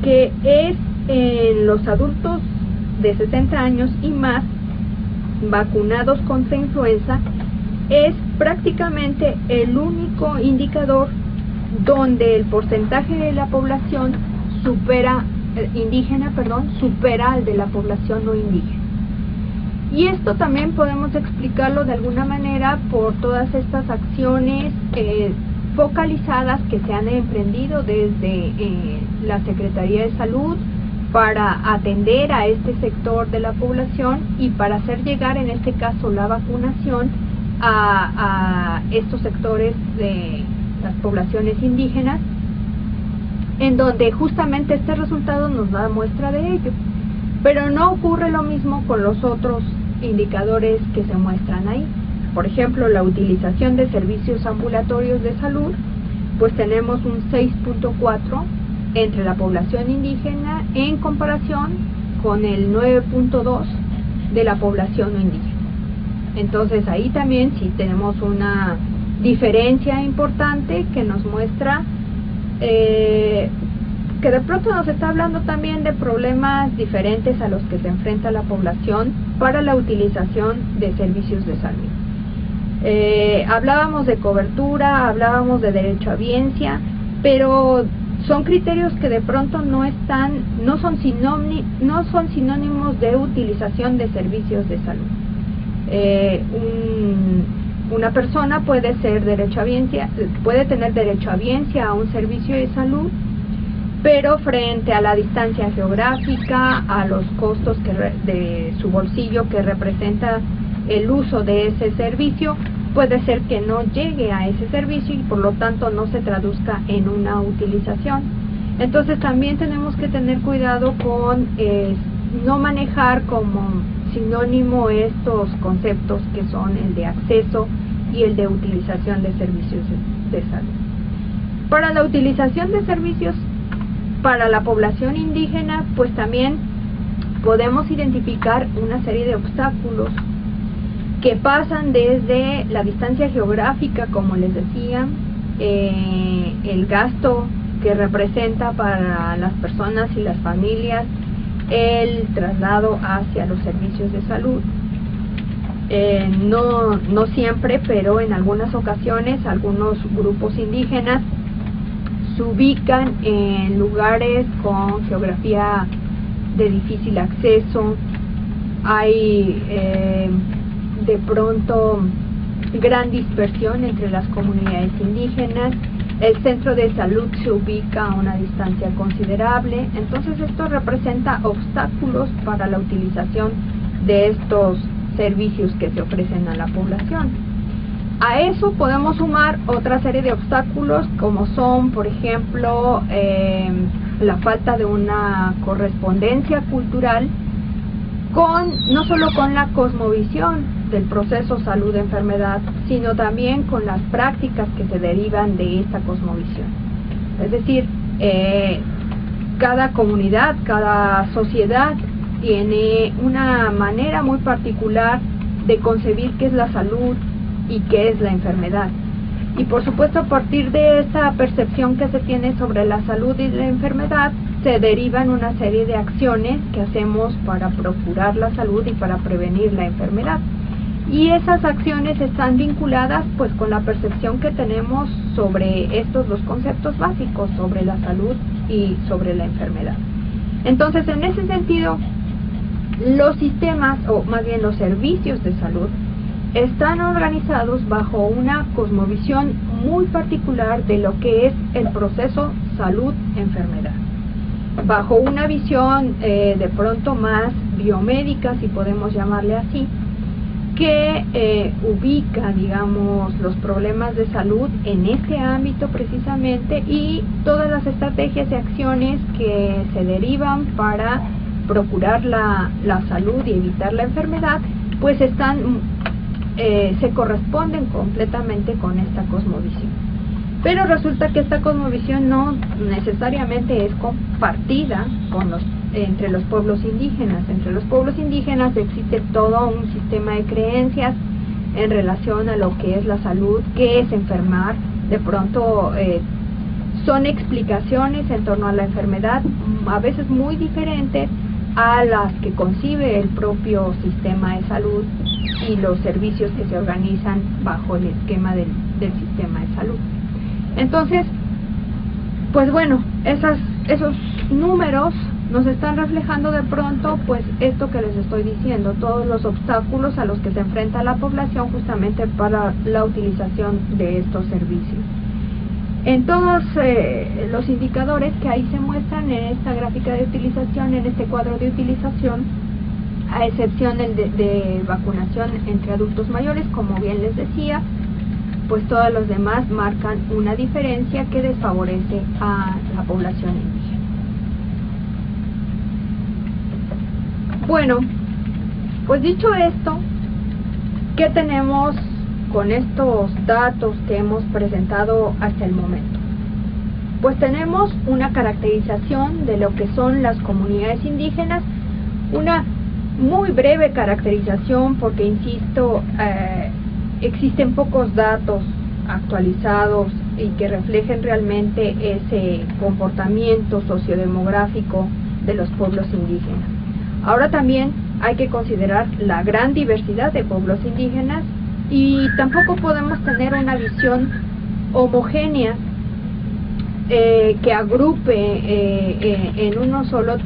que es en los adultos de 60 años y más vacunados contra influenza, es prácticamente el único indicador donde el porcentaje de la población indígena supera al de la población no indígena. Y esto también podemos explicarlo de alguna manera por todas estas acciones focalizadas que se han emprendido desde la Secretaría de Salud para atender a este sector de la población y para hacer llegar en este caso la vacunación a estos sectores de las poblaciones indígenas, en donde justamente este resultado nos da muestra de ello. Pero no ocurre lo mismo con los otros indicadores que se muestran ahí. Por ejemplo, la utilización de servicios ambulatorios de salud, pues tenemos un 6.4 entre la población indígena en comparación con el 9.2 de la población no indígena. Entonces ahí también sí tenemos una diferencia importante que nos muestra que de pronto nos está hablando también de problemas diferentes a los que se enfrenta la población para la utilización de servicios de salud. Hablábamos de cobertura, hablábamos de derecho a audiencia, pero son criterios que de pronto no son sinónimos de utilización de servicios de salud. Una persona puede tener derecho a audiencia a un servicio de salud, pero frente a la distancia geográfica, a los costos de su bolsillo que representa el uso de ese servicio, puede ser que no llegue a ese servicio y por lo tanto no se traduzca en una utilización. Entonces también tenemos que tener cuidado con no manejar como sinónimo estos conceptos que son el de acceso y el de utilización de servicios de salud. Para la utilización de servicios para la población indígena, pues también podemos identificar una serie de obstáculos que pasan desde la distancia geográfica, como les decía, el gasto que representa para las personas y las familias el traslado hacia los servicios de salud. No siempre, pero en algunas ocasiones algunos grupos indígenas se ubican en lugares con geografía de difícil acceso. Hay de pronto gran dispersión entre las comunidades indígenas. El centro de salud se ubica a una distancia considerable, entonces esto representa obstáculos para la utilización de estos servicios que se ofrecen a la población. A eso podemos sumar otra serie de obstáculos, como son, por ejemplo, la falta de una correspondencia cultural no solo con la cosmovisión del proceso salud-enfermedad, sino también con las prácticas que se derivan de esta cosmovisión. Es decir, cada comunidad, cada sociedad tiene una manera muy particular de concebir qué es la salud y qué es la enfermedad. Y por supuesto, a partir de esa percepción que se tiene sobre la salud y la enfermedad, se derivan una serie de acciones que hacemos para procurar la salud y para prevenir la enfermedad. Y esas acciones están vinculadas pues con la percepción que tenemos sobre estos dos conceptos básicos, sobre la salud y sobre la enfermedad. Entonces, en ese sentido, los sistemas, o más bien los servicios de salud, están organizados bajo una cosmovisión muy particular de lo que es el proceso salud-enfermedad, bajo una visión de pronto más biomédica, si podemos llamarle así, que ubica, digamos, los problemas de salud en ese ámbito precisamente, y todas las estrategias y acciones que se derivan para procurar la salud y evitar la enfermedad, pues se corresponden completamente con esta cosmovisión. Pero resulta que esta cosmovisión no necesariamente es compartida entre los pueblos indígenas. Entre los pueblos indígenas existe todo un sistema de creencias en relación a lo que es la salud, qué es enfermar. De pronto son explicaciones en torno a la enfermedad a veces muy diferentes a las que concibe el propio sistema de salud y los servicios que se organizan bajo el esquema del sistema de salud. Entonces, pues bueno, esos números nos están reflejando de pronto pues esto que les estoy diciendo, todos los obstáculos a los que se enfrenta la población justamente para la utilización de estos servicios. En todos los indicadores que ahí se muestran en esta gráfica de utilización, en este cuadro de utilización, a excepción del de vacunación entre adultos mayores, como bien les decía, pues todos los demás marcan una diferencia que desfavorece a la población indígena. Bueno, pues dicho esto, ¿qué tenemos con estos datos que hemos presentado hasta el momento? Pues tenemos una caracterización de lo que son las comunidades indígenas, una muy breve caracterización porque, insisto, existen pocos datos actualizados y que reflejen realmente ese comportamiento sociodemográfico de los pueblos indígenas. Ahora también hay que considerar la gran diversidad de pueblos indígenas y tampoco podemos tener una visión homogénea que agrupe en uno solo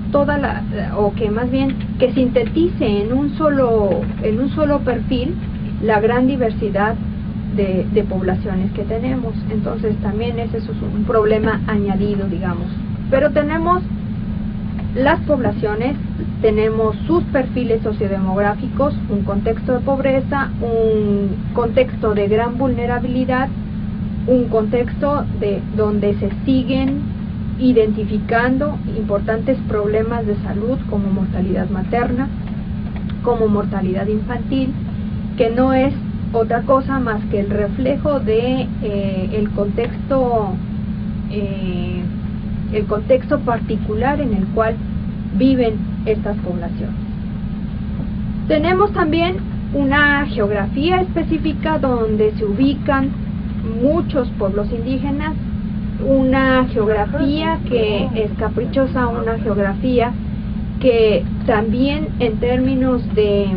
o que más bien que sintetice en un solo perfil la gran diversidad de poblaciones que tenemos. Entonces también ese es un problema añadido, digamos. Pero tenemos las poblaciones, tenemos sus perfiles sociodemográficos, un contexto de pobreza, un contexto de gran vulnerabilidad, un contexto donde se siguen identificando importantes problemas de salud como mortalidad materna, como mortalidad infantil, que no es otra cosa más que el reflejo de el contexto particular en el cual viven estas poblaciones. Tenemos también una geografía específica donde se ubican muchos pueblos indígenas, una geografía que es caprichosa, una geografía que también en términos de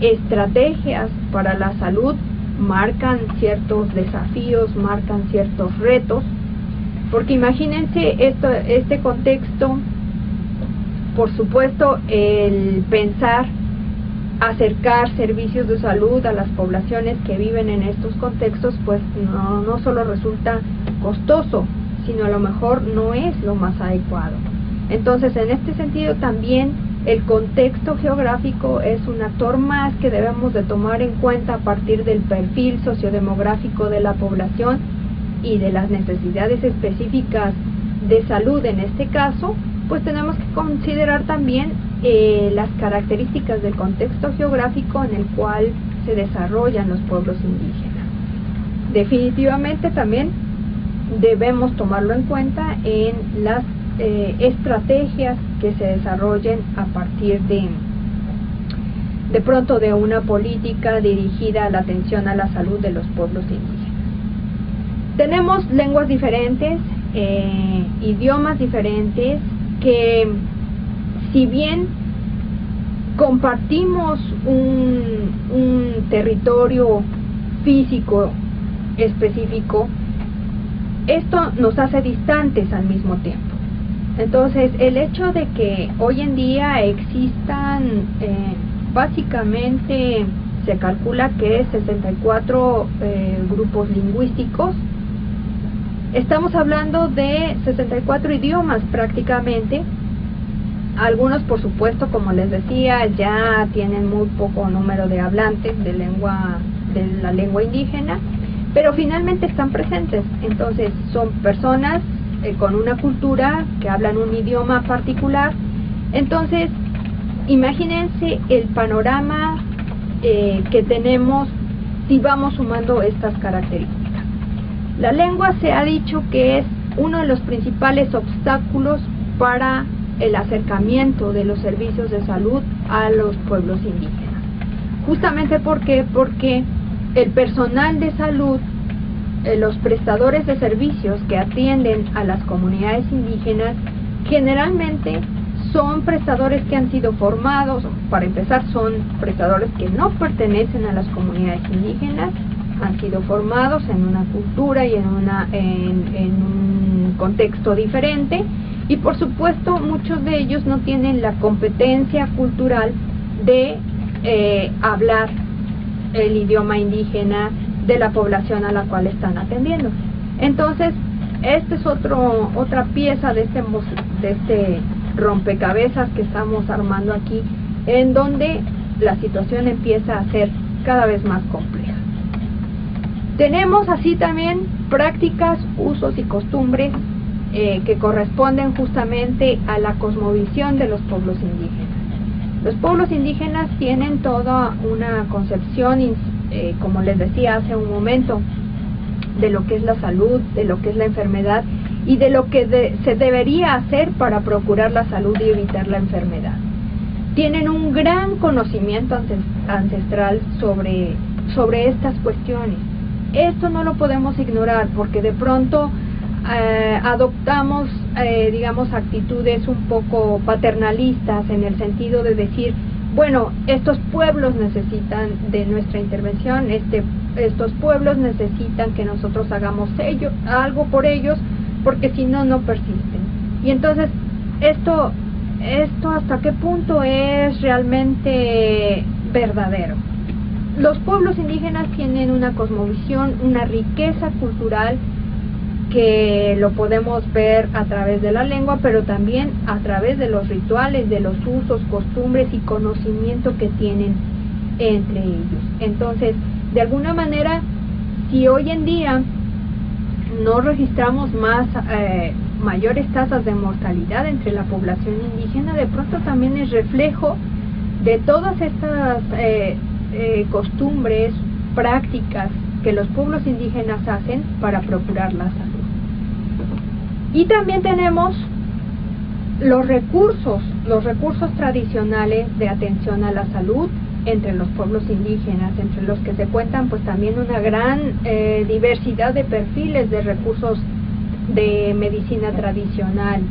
estrategias para la salud marcan ciertos desafíos, marcan ciertos retos, porque imagínense este contexto, por supuesto, el pensar acercar servicios de salud a las poblaciones que viven en estos contextos, pues no solo resulta costoso, sino a lo mejor no es lo más adecuado. Entonces, en este sentido también el contexto geográfico es un actor más que debemos de tomar en cuenta a partir del perfil sociodemográfico de la población y de las necesidades específicas de salud. En este caso, pues tenemos que considerar también las características del contexto geográfico en el cual se desarrollan los pueblos indígenas. Definitivamente también debemos tomarlo en cuenta en las estrategias que se desarrollen a partir de pronto de una política dirigida a la atención a la salud de los pueblos indígenas. Tenemos lenguas diferentes, idiomas diferentes, que si bien compartimos un territorio físico específico, esto nos hace distantes al mismo tiempo. Entonces, el hecho de que hoy en día existan, básicamente se calcula que 64 grupos lingüísticos, estamos hablando de 64 idiomas prácticamente. Algunos, por supuesto, como les decía, ya tienen muy poco número de hablantes de la lengua indígena, pero finalmente están presentes. Entonces, son personas con una cultura que hablan un idioma particular. Entonces, imagínense el panorama que tenemos si vamos sumando estas características. La lengua se ha dicho que es uno de los principales obstáculos para el acercamiento de los servicios de salud a los pueblos indígenas. Justamente porque el personal de salud, los prestadores de servicios que atienden a las comunidades indígenas, generalmente son prestadores que han sido formados. Para empezar, son prestadores que no pertenecen a las comunidades indígenas, han sido formados en una cultura y en un contexto diferente, y por supuesto muchos de ellos no tienen la competencia cultural de hablar el idioma indígena de la población a la cual están atendiendo. Entonces, esta es otra pieza de este rompecabezas que estamos armando aquí, en donde la situación empieza a ser cada vez más compleja. Tenemos así también prácticas, usos y costumbres que corresponden justamente a la cosmovisión de los pueblos indígenas. Los pueblos indígenas tienen toda una concepción, como les decía hace un momento, de lo que es la salud, de lo que es la enfermedad y de lo que se debería hacer para procurar la salud y evitar la enfermedad. Tienen un gran conocimiento ancestral sobre estas cuestiones. Esto no lo podemos ignorar, porque de pronto adoptamos, digamos, actitudes un poco paternalistas, en el sentido de decir, bueno, estos pueblos necesitan de nuestra intervención, estos pueblos necesitan que nosotros hagamos algo por ellos, porque si no, no persisten. Y entonces, esto ¿hasta qué punto es realmente verdadero? Los pueblos indígenas tienen una cosmovisión, una riqueza cultural, que lo podemos ver a través de la lengua, pero también a través de los rituales, de los usos, costumbres y conocimiento que tienen entre ellos. Entonces, de alguna manera, si hoy en día no registramos más mayores tasas de mortalidad entre la población indígena, de pronto también es reflejo de todas estas costumbres, prácticas que los pueblos indígenas hacen para procurar la salud. Y también tenemos los recursos tradicionales de atención a la salud entre los pueblos indígenas, entre los que se cuentan pues también una gran diversidad de perfiles de recursos de medicina tradicional.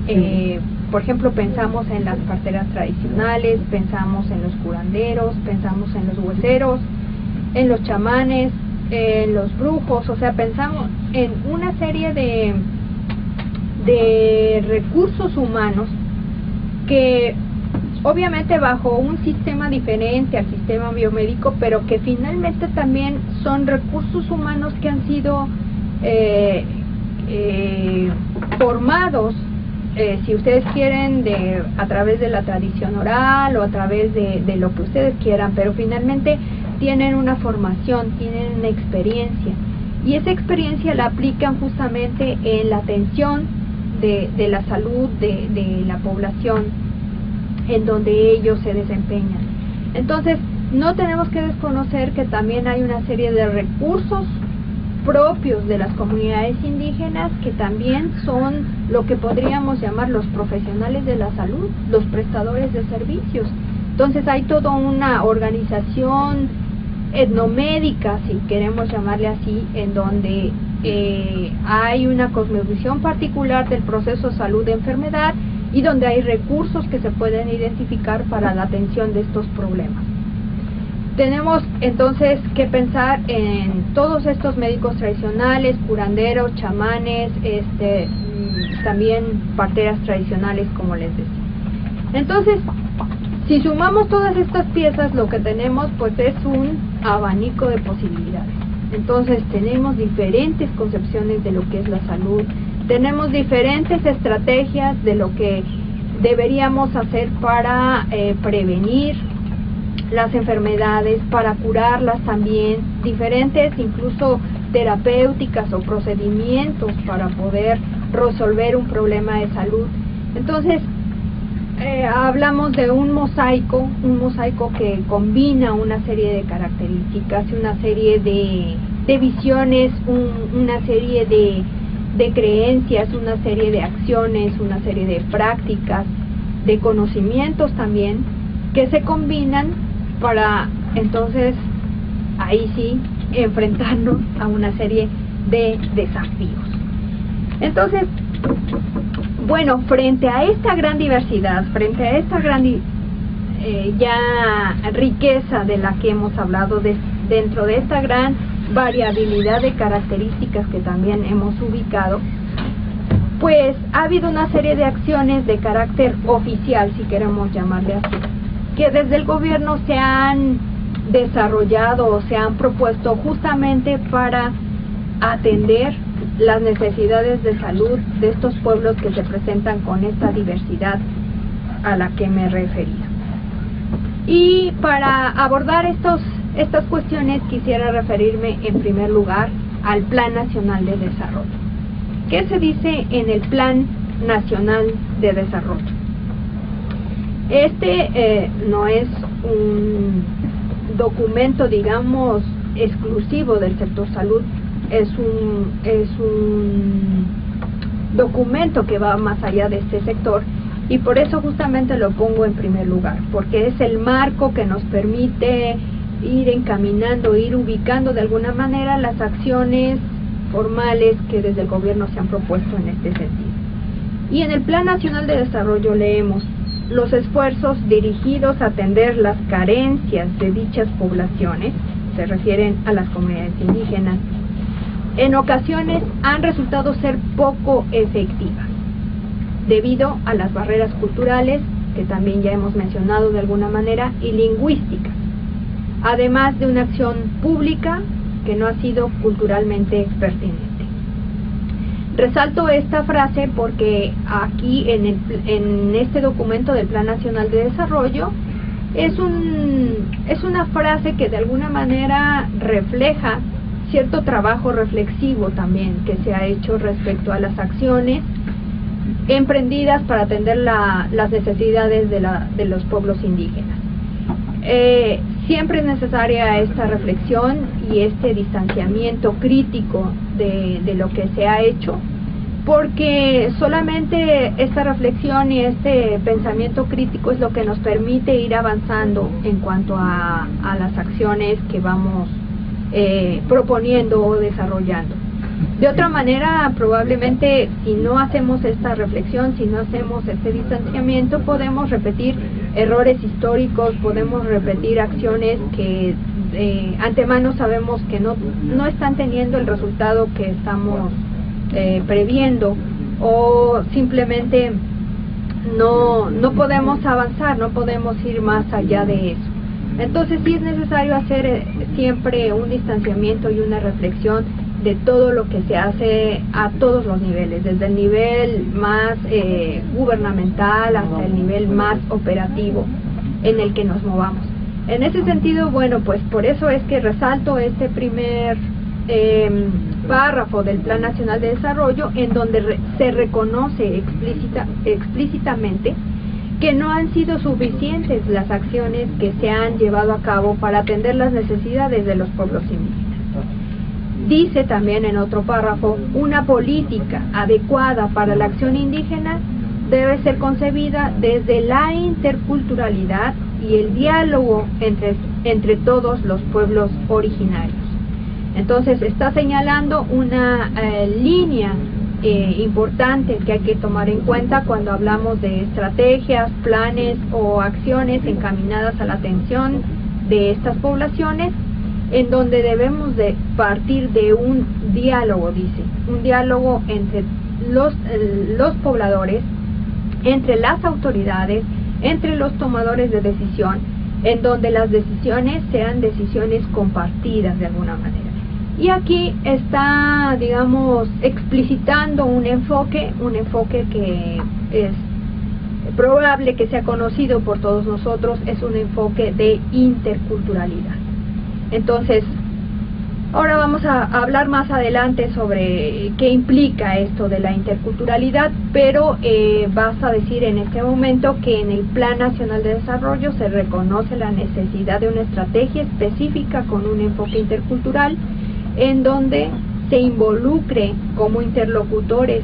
Por ejemplo, pensamos en las parteras tradicionales, pensamos en los curanderos, pensamos en los hueseros, en los chamanes, en los brujos, o sea, pensamos en una serie de recursos humanos que obviamente bajo un sistema diferente al sistema biomédico, pero que finalmente también son recursos humanos que han sido formados, si ustedes quieren, a través de la tradición oral o a través de lo que ustedes quieran, pero finalmente tienen una formación, tienen una experiencia, y esa experiencia la aplican justamente en la atención de la salud de la población en donde ellos se desempeñan. Entonces, no tenemos que desconocer que también hay una serie de recursos propios de las comunidades indígenas que también son lo que podríamos llamar los profesionales de la salud, los prestadores de servicios. Entonces hay toda una organización etnomédica, si queremos llamarle así, en donde hay una cosmovisión particular del proceso salud-enfermedad y donde hay recursos que se pueden identificar para la atención de estos problemas. Tenemos entonces que pensar en todos estos médicos tradicionales, curanderos, chamanes, también parteras tradicionales, como les decía. Entonces, si sumamos todas estas piezas, lo que tenemos pues es un abanico de posibilidades. Entonces tenemos diferentes concepciones de lo que es la salud, tenemos diferentes estrategias de lo que deberíamos hacer para prevenir las enfermedades, para curarlas también, diferentes incluso terapéuticas o procedimientos para poder resolver un problema de salud. Entonces, hablamos de un mosaico que combina una serie de características, una serie de visiones, una serie de creencias, una serie de acciones, una serie de prácticas, de conocimientos también, que se combinan para entonces ahí sí enfrentarnos a una serie de desafíos. Entonces, bueno, frente a esta gran diversidad, frente a esta gran ya riqueza de la que hemos hablado, dentro de esta gran variabilidad de características que también hemos ubicado, pues ha habido una serie de acciones de carácter oficial, si queremos llamarle así, que desde el gobierno se han desarrollado o se han propuesto justamente para atender las necesidades de salud de estos pueblos que se presentan con esta diversidad a la que me he referido. Y para abordar estas cuestiones quisiera referirme en primer lugar al Plan Nacional de Desarrollo. ¿Qué se dice en el Plan Nacional de Desarrollo? No es un documento, digamos, exclusivo del sector salud, es un documento que va más allá de este sector, y por eso justamente lo pongo en primer lugar, porque es el marco que nos permite ir encaminando, ir ubicando de alguna manera las acciones formales que desde el gobierno se han propuesto en este sentido. Y en el Plan Nacional de Desarrollo leemos: los esfuerzos dirigidos a atender las carencias de dichas poblaciones, se refieren a las comunidades indígenas, en ocasiones han resultado ser poco efectivas, debido a las barreras culturales, que también ya hemos mencionado de alguna manera, y lingüísticas, además de una acción pública que no ha sido culturalmente pertinente. Resalto esta frase porque aquí en este documento del Plan Nacional de Desarrollo es una frase que de alguna manera refleja cierto trabajo reflexivo también que se ha hecho respecto a las acciones emprendidas para atender las necesidades de los pueblos indígenas. Siempre es necesaria esta reflexión y este distanciamiento crítico de lo que se ha hecho, porque solamente esta reflexión y este pensamiento crítico es lo que nos permite ir avanzando en cuanto a las acciones que vamos proponiendo o desarrollando. De otra manera, probablemente si no hacemos esta reflexión, si no hacemos este distanciamiento, podemos repetir errores históricos, podemos repetir acciones que de antemano sabemos que no están teniendo el resultado que estamos previendo, o simplemente no podemos avanzar, no podemos ir más allá de eso. Entonces sí es necesario hacer siempre un distanciamiento y una reflexión de todo lo que se hace a todos los niveles, desde el nivel más gubernamental hasta el nivel más operativo en el que nos movamos. En ese sentido, bueno, pues por eso es que resalto este primer párrafo del Plan Nacional de Desarrollo, en donde se reconoce explícitamente que no han sido suficientes las acciones que se han llevado a cabo para atender las necesidades de los pueblos indígenas. Dice también en otro párrafo: una política adecuada para la acción indígena debe ser concebida desde la interculturalidad y el diálogo entre todos los pueblos originarios. Entonces está señalando una línea importante que hay que tomar en cuenta cuando hablamos de estrategias, planes o acciones encaminadas a la atención de estas poblaciones, en donde debemos de partir de un diálogo, dice, un diálogo entre los pobladores, entre las autoridades, entre los tomadores de decisión, en donde las decisiones sean decisiones compartidas de alguna manera. Y aquí está, digamos, explicitando un enfoque que es probable que sea conocido por todos nosotros, es un enfoque de interculturalidad. Entonces, ahora vamos a hablar más adelante sobre qué implica esto de la interculturalidad, pero basta decir en este momento que en el Plan Nacional de Desarrollo se reconoce la necesidad de una estrategia específica con un enfoque intercultural, en donde se involucre como interlocutores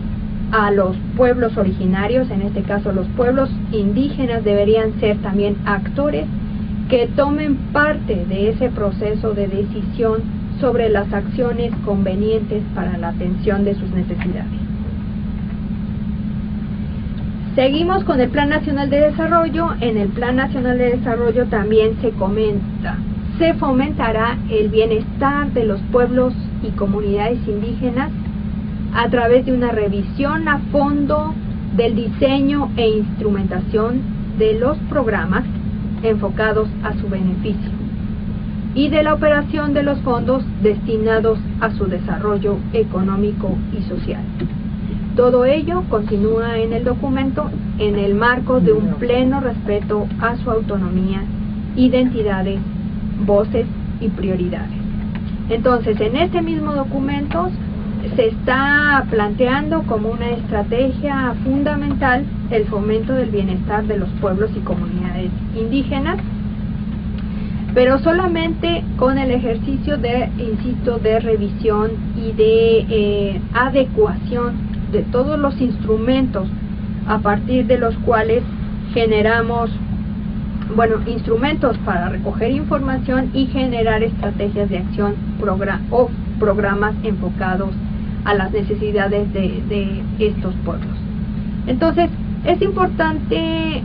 a los pueblos originarios. En este caso los pueblos indígenas deberían ser también actores que tomen parte de ese proceso de decisión sobre las acciones convenientes para la atención de sus necesidades. Seguimos con el Plan Nacional de Desarrollo. En el Plan Nacional de Desarrollo también se comenta: se fomentará el bienestar de los pueblos y comunidades indígenas a través de una revisión a fondo del diseño e instrumentación de los programas enfocados a su beneficio y de la operación de los fondos destinados a su desarrollo económico y social. Todo ello continúa en el documento en el marco de un pleno respeto a su autonomía, identidades, voces y prioridades. Entonces, en este mismo documento se está planteando como una estrategia fundamental el fomento del bienestar de los pueblos y comunidades indígenas, pero solamente con el ejercicio de, insisto, de revisión y de adecuación de todos los instrumentos a partir de los cuales generamos, instrumentos para recoger información y generar estrategias de acción o programas enfocados a las necesidades de estos pueblos. Entonces, es importante,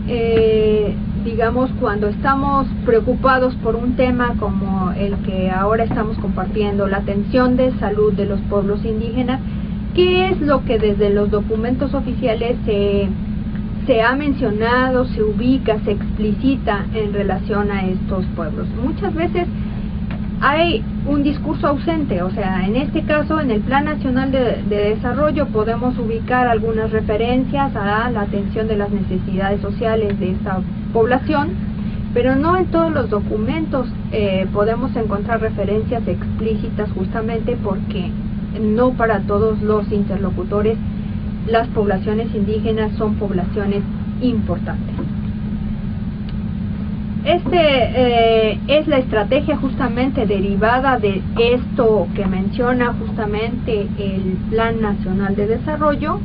cuando estamos preocupados por un tema como el que ahora estamos compartiendo, la atención de salud de los pueblos indígenas, ¿qué es lo que desde los documentos oficiales se ha mencionado, se ubica, se explicita en relación a estos pueblos? Muchas veces hay un discurso ausente. O sea, en este caso, en el Plan Nacional de Desarrollo podemos ubicar algunas referencias a la atención de las necesidades sociales de esta población, pero no en todos los documentos podemos encontrar referencias explícitas, justamente porque no para todos los interlocutores las poblaciones indígenas son poblaciones importantes. Es la estrategia justamente derivada de esto que menciona justamente el Plan Nacional de Desarrollo,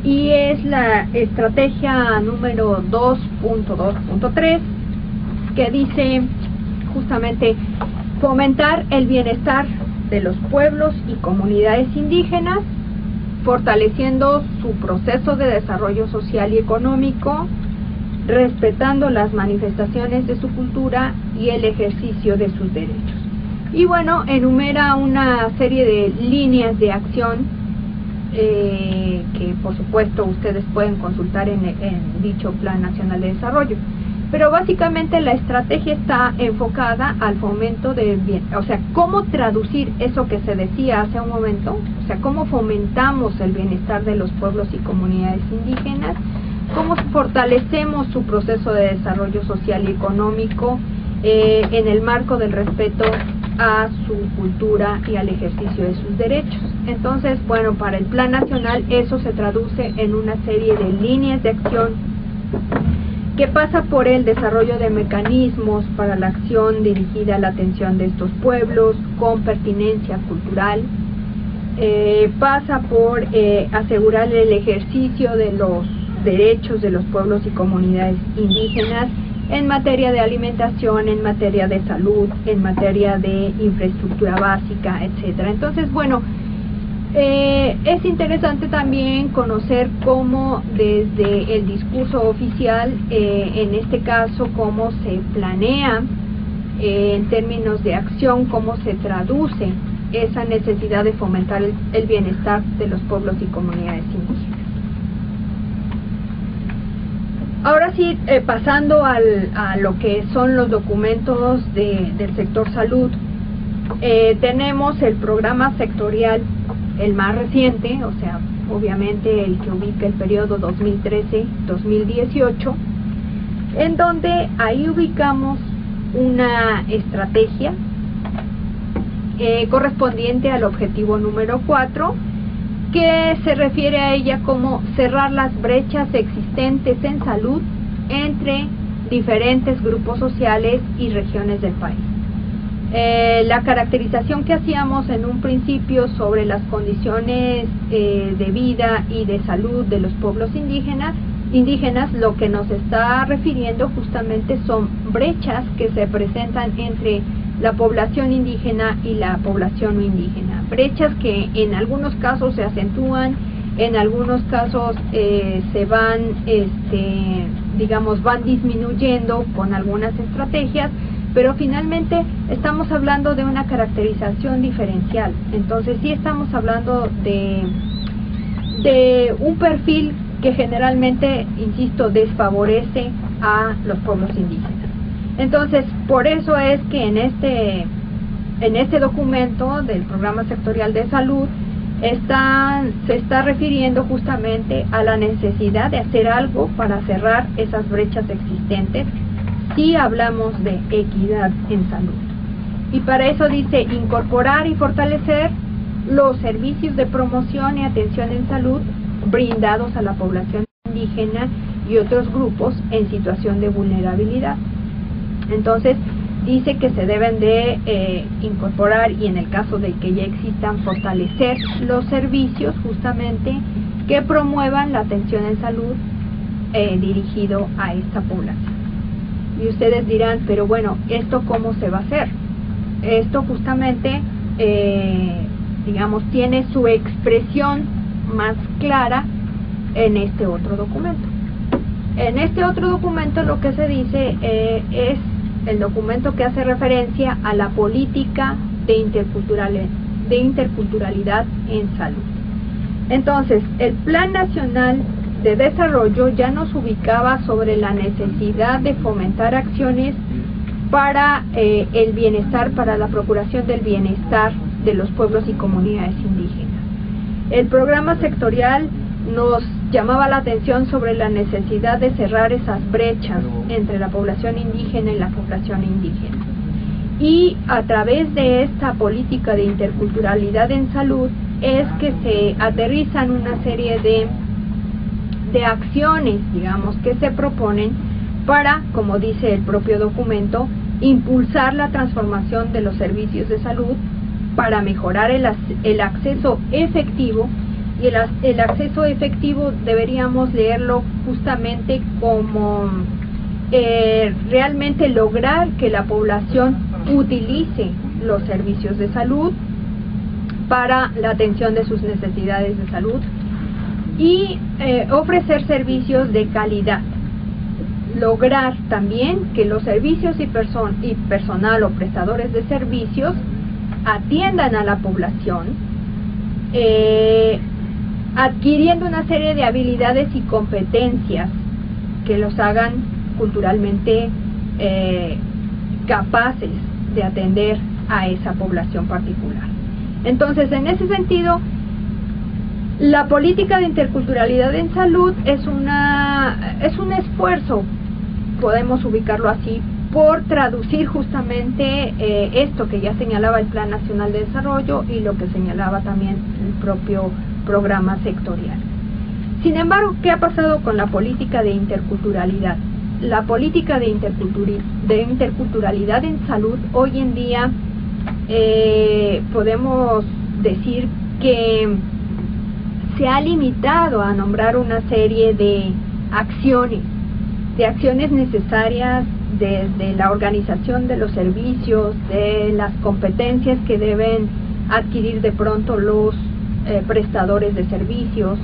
y es la estrategia número 2.2.3, que dice justamente fomentar el bienestar de los pueblos y comunidades indígenas, fortaleciendo su proceso de desarrollo social y económico, respetando las manifestaciones de su cultura y el ejercicio de sus derechos. Y bueno, enumera una serie de líneas de acción que por supuesto ustedes pueden consultar en dicho Plan Nacional de Desarrollo. Pero básicamente la estrategia está enfocada al fomento del bien, o sea, cómo traducir eso que se decía hace un momento, o sea, cómo fomentamos el bienestar de los pueblos y comunidades indígenas, cómo fortalecemos su proceso de desarrollo social y económico en el marco del respeto a su cultura y al ejercicio de sus derechos. Entonces, bueno, para el Plan Nacional eso se traduce en una serie de líneas de acción que pasa por el desarrollo de mecanismos para la acción dirigida a la atención de estos pueblos con pertinencia cultural, pasa por asegurar el ejercicio de los derechos de los pueblos y comunidades indígenas en materia de alimentación, en materia de salud, en materia de infraestructura básica, etcétera. Entonces, bueno, es interesante también conocer cómo desde el discurso oficial, en este caso, cómo se planea en términos de acción, cómo se traduce esa necesidad de fomentar el bienestar de los pueblos y comunidades indígenas. Ahora sí, pasando a lo que son los documentos del sector salud, tenemos el programa sectorial, el más reciente, o sea, obviamente el que ubica el periodo 2013-2018, en donde ahí ubicamos una estrategia correspondiente al objetivo número 4, que se refiere a ella como cerrar las brechas existentes en salud entre diferentes grupos sociales y regiones del país. La caracterización que hacíamos en un principio sobre las condiciones de vida y de salud de los pueblos indígenas, lo que nos está refiriendo justamente son brechas que se presentan entre la población indígena y la población no indígena, brechas que en algunos casos se acentúan, en algunos casos se van, van disminuyendo con algunas estrategias, pero finalmente estamos hablando de una caracterización diferencial. Entonces sí estamos hablando de un perfil que generalmente, insisto, desfavorece a los pueblos indígenas. Entonces, por eso es que en este documento del Programa Sectorial de Salud se está refiriendo justamente a la necesidad de hacer algo para cerrar esas brechas existentes si hablamos de equidad en salud. Y para eso dice incorporar y fortalecer los servicios de promoción y atención en salud brindados a la población indígena y otros grupos en situación de vulnerabilidad. Entonces dice que se deben de incorporar, y en el caso de que ya existan, fortalecer los servicios justamente que promuevan la atención en salud dirigido a esta población. Y ustedes dirán, pero bueno, ¿esto cómo se va a hacer? Esto justamente, tiene su expresión más clara en este otro documento. En este otro documento lo que se dice es el documento que hace referencia a la política de interculturalidad en salud. Entonces, el Plan Nacional de Desarrollo ya nos ubicaba sobre la necesidad de fomentar acciones para el bienestar, para la procuración del bienestar de los pueblos y comunidades indígenas. El programa sectorial nos llamaba la atención sobre la necesidad de cerrar esas brechas entre la población indígena y la población indígena. Y a través de esta política de interculturalidad en salud, es que se aterrizan una serie de acciones, digamos, que se proponen para, como dice el propio documento, impulsar la transformación de los servicios de salud para mejorar el acceso efectivo, y el acceso efectivo deberíamos leerlo justamente como realmente lograr que la población utilice los servicios de salud para la atención de sus necesidades de salud y ofrecer servicios de calidad. Lograr también que los servicios y personal o prestadores de servicios atiendan a la población, adquiriendo una serie de habilidades y competencias que los hagan culturalmente capaces de atender a esa población particular. Entonces, en ese sentido, la política de interculturalidad en salud es un esfuerzo, podemos ubicarlo así, por traducir justamente esto que ya señalaba el Plan Nacional de Desarrollo y lo que señalaba también el propio programa sectorial. Sin embargo, ¿qué ha pasado con la política de interculturalidad? La política de interculturalidad en salud hoy en día podemos decir que se ha limitado a nombrar una serie de acciones necesarias desde la organización de los servicios, de las competencias que deben adquirir de pronto los prestadores de servicios,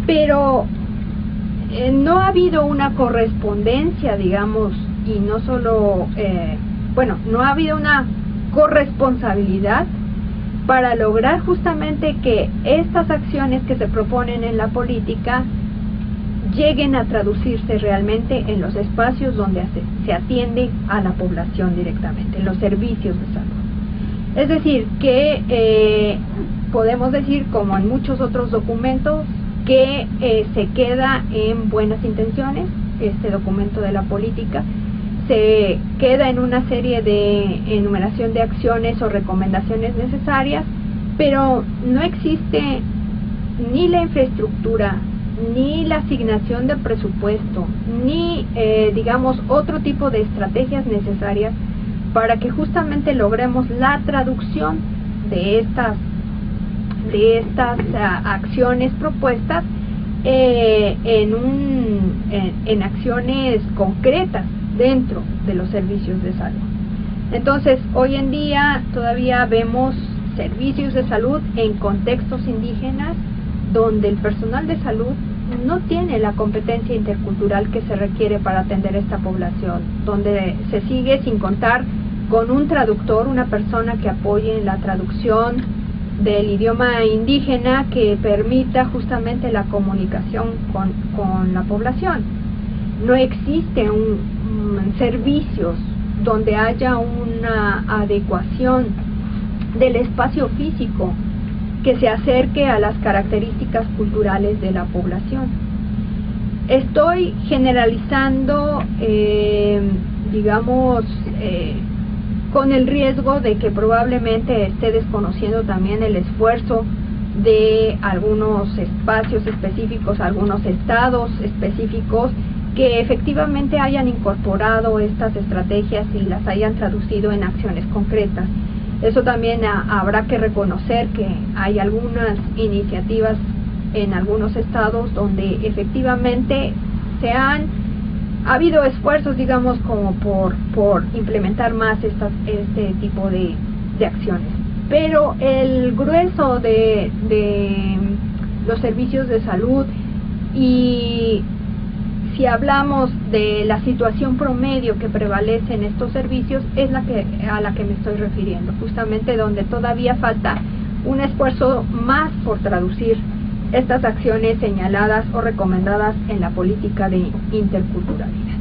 pero no ha habido una correspondencia, digamos, y no solo, no ha habido una corresponsabilidad para lograr justamente que estas acciones que se proponen en la política lleguen a traducirse realmente en los espacios donde se atiende a la población directamente, en los servicios de salud. Es decir, que podemos decir, como en muchos otros documentos, que se queda en buenas intenciones. Este documento de la política se queda en una serie de enumeración de acciones o recomendaciones necesarias, pero no existe ni la infraestructura, ni la asignación de presupuesto, ni digamos otro tipo de estrategias necesarias para que justamente logremos la traducción de estas acciones propuestas en acciones concretas dentro de los servicios de salud. Entonces, hoy en día todavía vemos servicios de salud en contextos indígenas donde el personal de salud no tiene la competencia intercultural que se requiere para atender a esta población, donde se sigue sin contar con un traductor, una persona que apoye en la traducción del idioma indígena que permita justamente la comunicación con la población. No existe servicios donde haya una adecuación del espacio físico que se acerque a las características culturales de la población. Estoy generalizando, digamos, con el riesgo de que probablemente esté desconociendo también el esfuerzo de algunos espacios específicos, algunos estados específicos que efectivamente hayan incorporado estas estrategias y las hayan traducido en acciones concretas. Eso también habrá que reconocer que hay algunas iniciativas en algunos estados donde efectivamente ha habido esfuerzos, digamos, como por implementar más este tipo de acciones. Pero el grueso de los servicios de salud, y si hablamos de la situación promedio que prevalece en estos servicios, es a la que me estoy refiriendo, justamente donde todavía falta un esfuerzo más por traducir estas acciones señaladas o recomendadas en la política de interculturalidad.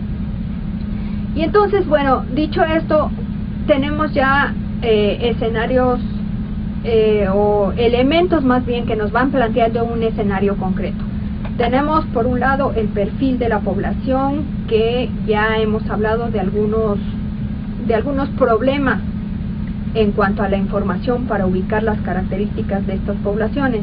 Y entonces, bueno, dicho esto, tenemos ya escenarios o elementos más bien que nos van planteando un escenario concreto. Tenemos por un lado el perfil de la población, que ya hemos hablado de algunos problemas en cuanto a la información para ubicar las características de estas poblaciones.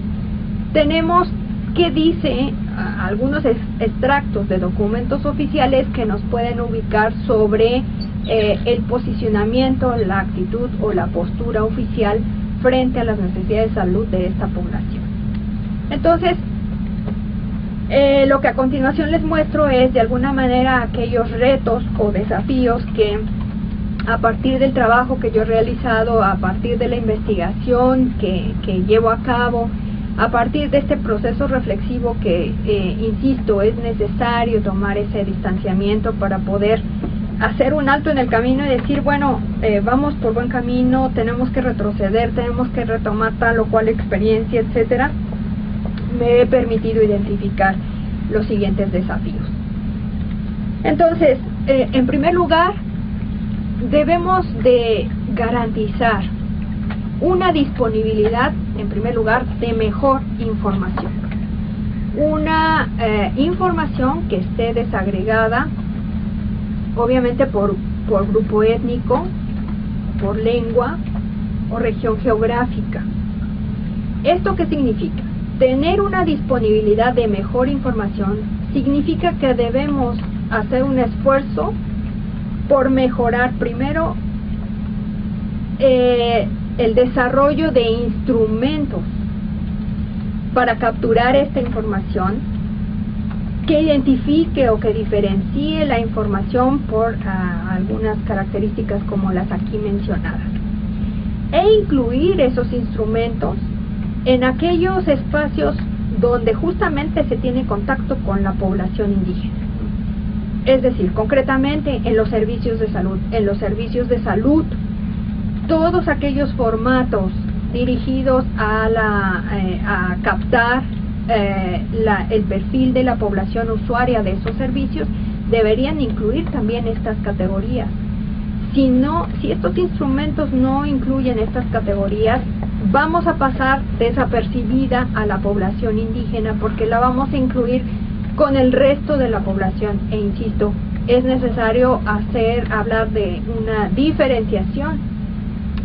Tenemos que dice algunos extractos de documentos oficiales que nos pueden ubicar sobre el posicionamiento, la actitud o la postura oficial frente a las necesidades de salud de esta población. Entonces, lo que a continuación les muestro es de alguna manera aquellos retos o desafíos que a partir del trabajo que yo he realizado, a partir de la investigación que llevo a cabo, a partir de este proceso reflexivo que, insisto, es necesario tomar ese distanciamiento para poder hacer un alto en el camino y decir, bueno, vamos por buen camino, tenemos que retroceder, tenemos que retomar tal o cual experiencia, etcétera. Me he permitido identificar los siguientes desafíos. Entonces, en primer lugar, debemos de garantizar una disponibilidad, en primer lugar, de mejor información. Una información que esté desagregada, obviamente por grupo étnico, por lengua o región geográfica. ¿Esto qué significa? Tener una disponibilidad de mejor información significa que debemos hacer un esfuerzo por mejorar primero el desarrollo de instrumentos para capturar esta información, que identifique o que diferencie la información por algunas características como las aquí mencionadas, e incluir esos instrumentos en aquellos espacios donde justamente se tiene contacto con la población indígena. Es decir, concretamente en los servicios de salud. En los servicios de salud, todos aquellos formatos dirigidos a captar el perfil de la población usuaria de esos servicios deberían incluir también estas categorías. Si estos instrumentos no incluyen estas categorías, vamos a pasar desapercibida a la población indígena porque la vamos a incluir con el resto de la población. E insisto, es necesario hablar de una diferenciación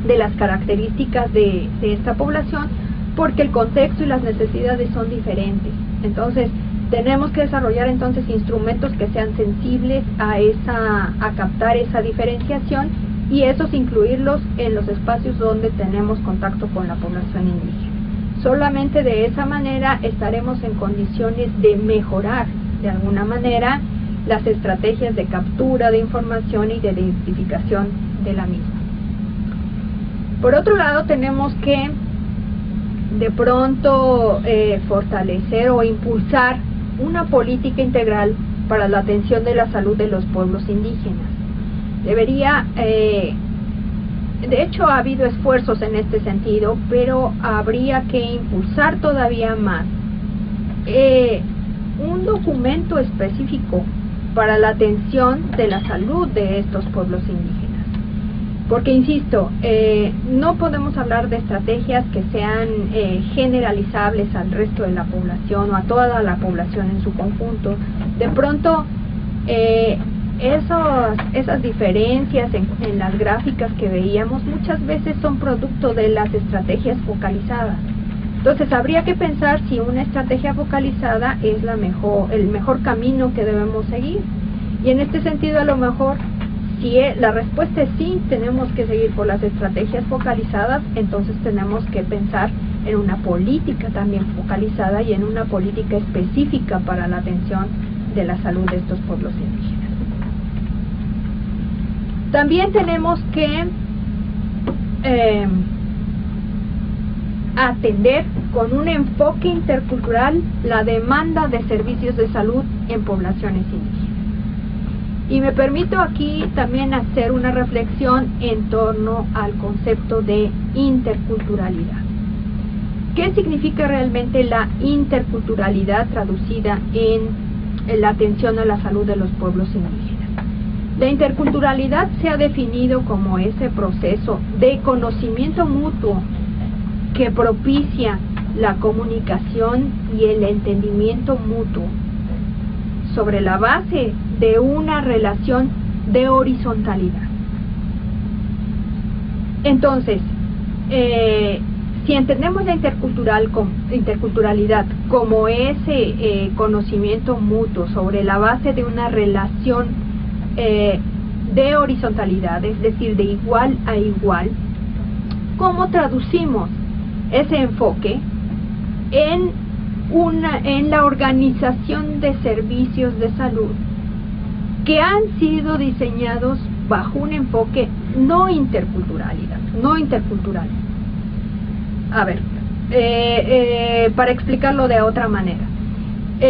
de las características de esta población porque el contexto y las necesidades son diferentes. Entonces, tenemos que desarrollar entonces instrumentos que sean sensibles a captar esa diferenciación y esos incluirlos en los espacios donde tenemos contacto con la población indígena. Solamente de esa manera estaremos en condiciones de mejorar de alguna manera las estrategias de captura de información y de identificación de la misma. Por otro lado, tenemos que de pronto fortalecer o impulsar una política integral para la atención de la salud de los pueblos indígenas. De hecho ha habido esfuerzos en este sentido, pero habría que impulsar todavía más un documento específico para la atención de la salud de estos pueblos indígenas. Porque, insisto, no podemos hablar de estrategias que sean generalizables al resto de la población o a toda la población en su conjunto. De pronto, esas diferencias en las gráficas que veíamos muchas veces son producto de las estrategias focalizadas. Entonces, habría que pensar si una estrategia focalizada es el mejor camino que debemos seguir. Y en este sentido, a lo mejor, si la respuesta es sí, tenemos que seguir por las estrategias focalizadas, entonces tenemos que pensar en una política también focalizada y en una política específica para la atención de la salud de estos pueblos indígenas. También tenemos que atender con un enfoque intercultural la demanda de servicios de salud en poblaciones indígenas. Y me permito aquí también hacer una reflexión en torno al concepto de interculturalidad. ¿Qué significa realmente la interculturalidad traducida en la atención a la salud de los pueblos indígenas? La interculturalidad se ha definido como ese proceso de conocimiento mutuo que propicia la comunicación y el entendimiento mutuo sobre la base de una relación de horizontalidad. Entonces, si entendemos la interculturalidad como ese conocimiento mutuo sobre la base de una relación de horizontalidad, es decir, de igual a igual, ¿cómo traducimos ese enfoque en la organización de servicios de salud que han sido diseñados bajo un enfoque no intercultural? A ver, para explicarlo de otra manera,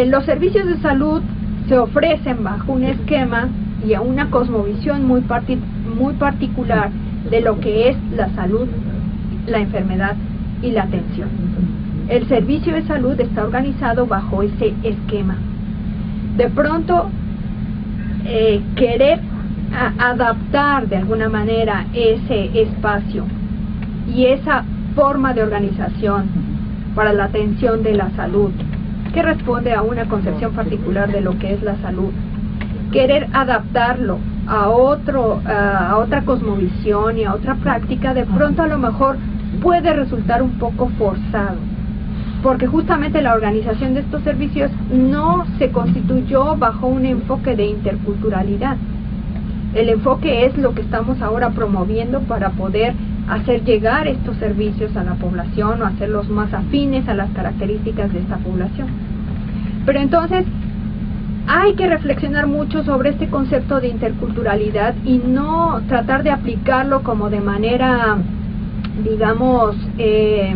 los servicios de salud se ofrecen bajo un esquema y a una cosmovisión muy particular de lo que es la salud, la enfermedad y la atención. El servicio de salud está organizado bajo ese esquema. De pronto, querer adaptar de alguna manera ese espacio y esa forma de organización para la atención de la salud, que responde a una concepción particular de lo que es la salud, querer adaptarlo a otra cosmovisión y a otra práctica, de pronto a lo mejor puede resultar un poco forzado, porque justamente la organización de estos servicios no se constituyó bajo un enfoque de interculturalidad. El enfoque es lo que estamos ahora promoviendo para poder hacer llegar estos servicios a la población o hacerlos más afines a las características de esta población. Pero entonces hay que reflexionar mucho sobre este concepto de interculturalidad y no tratar de aplicarlo como de manera, digamos, de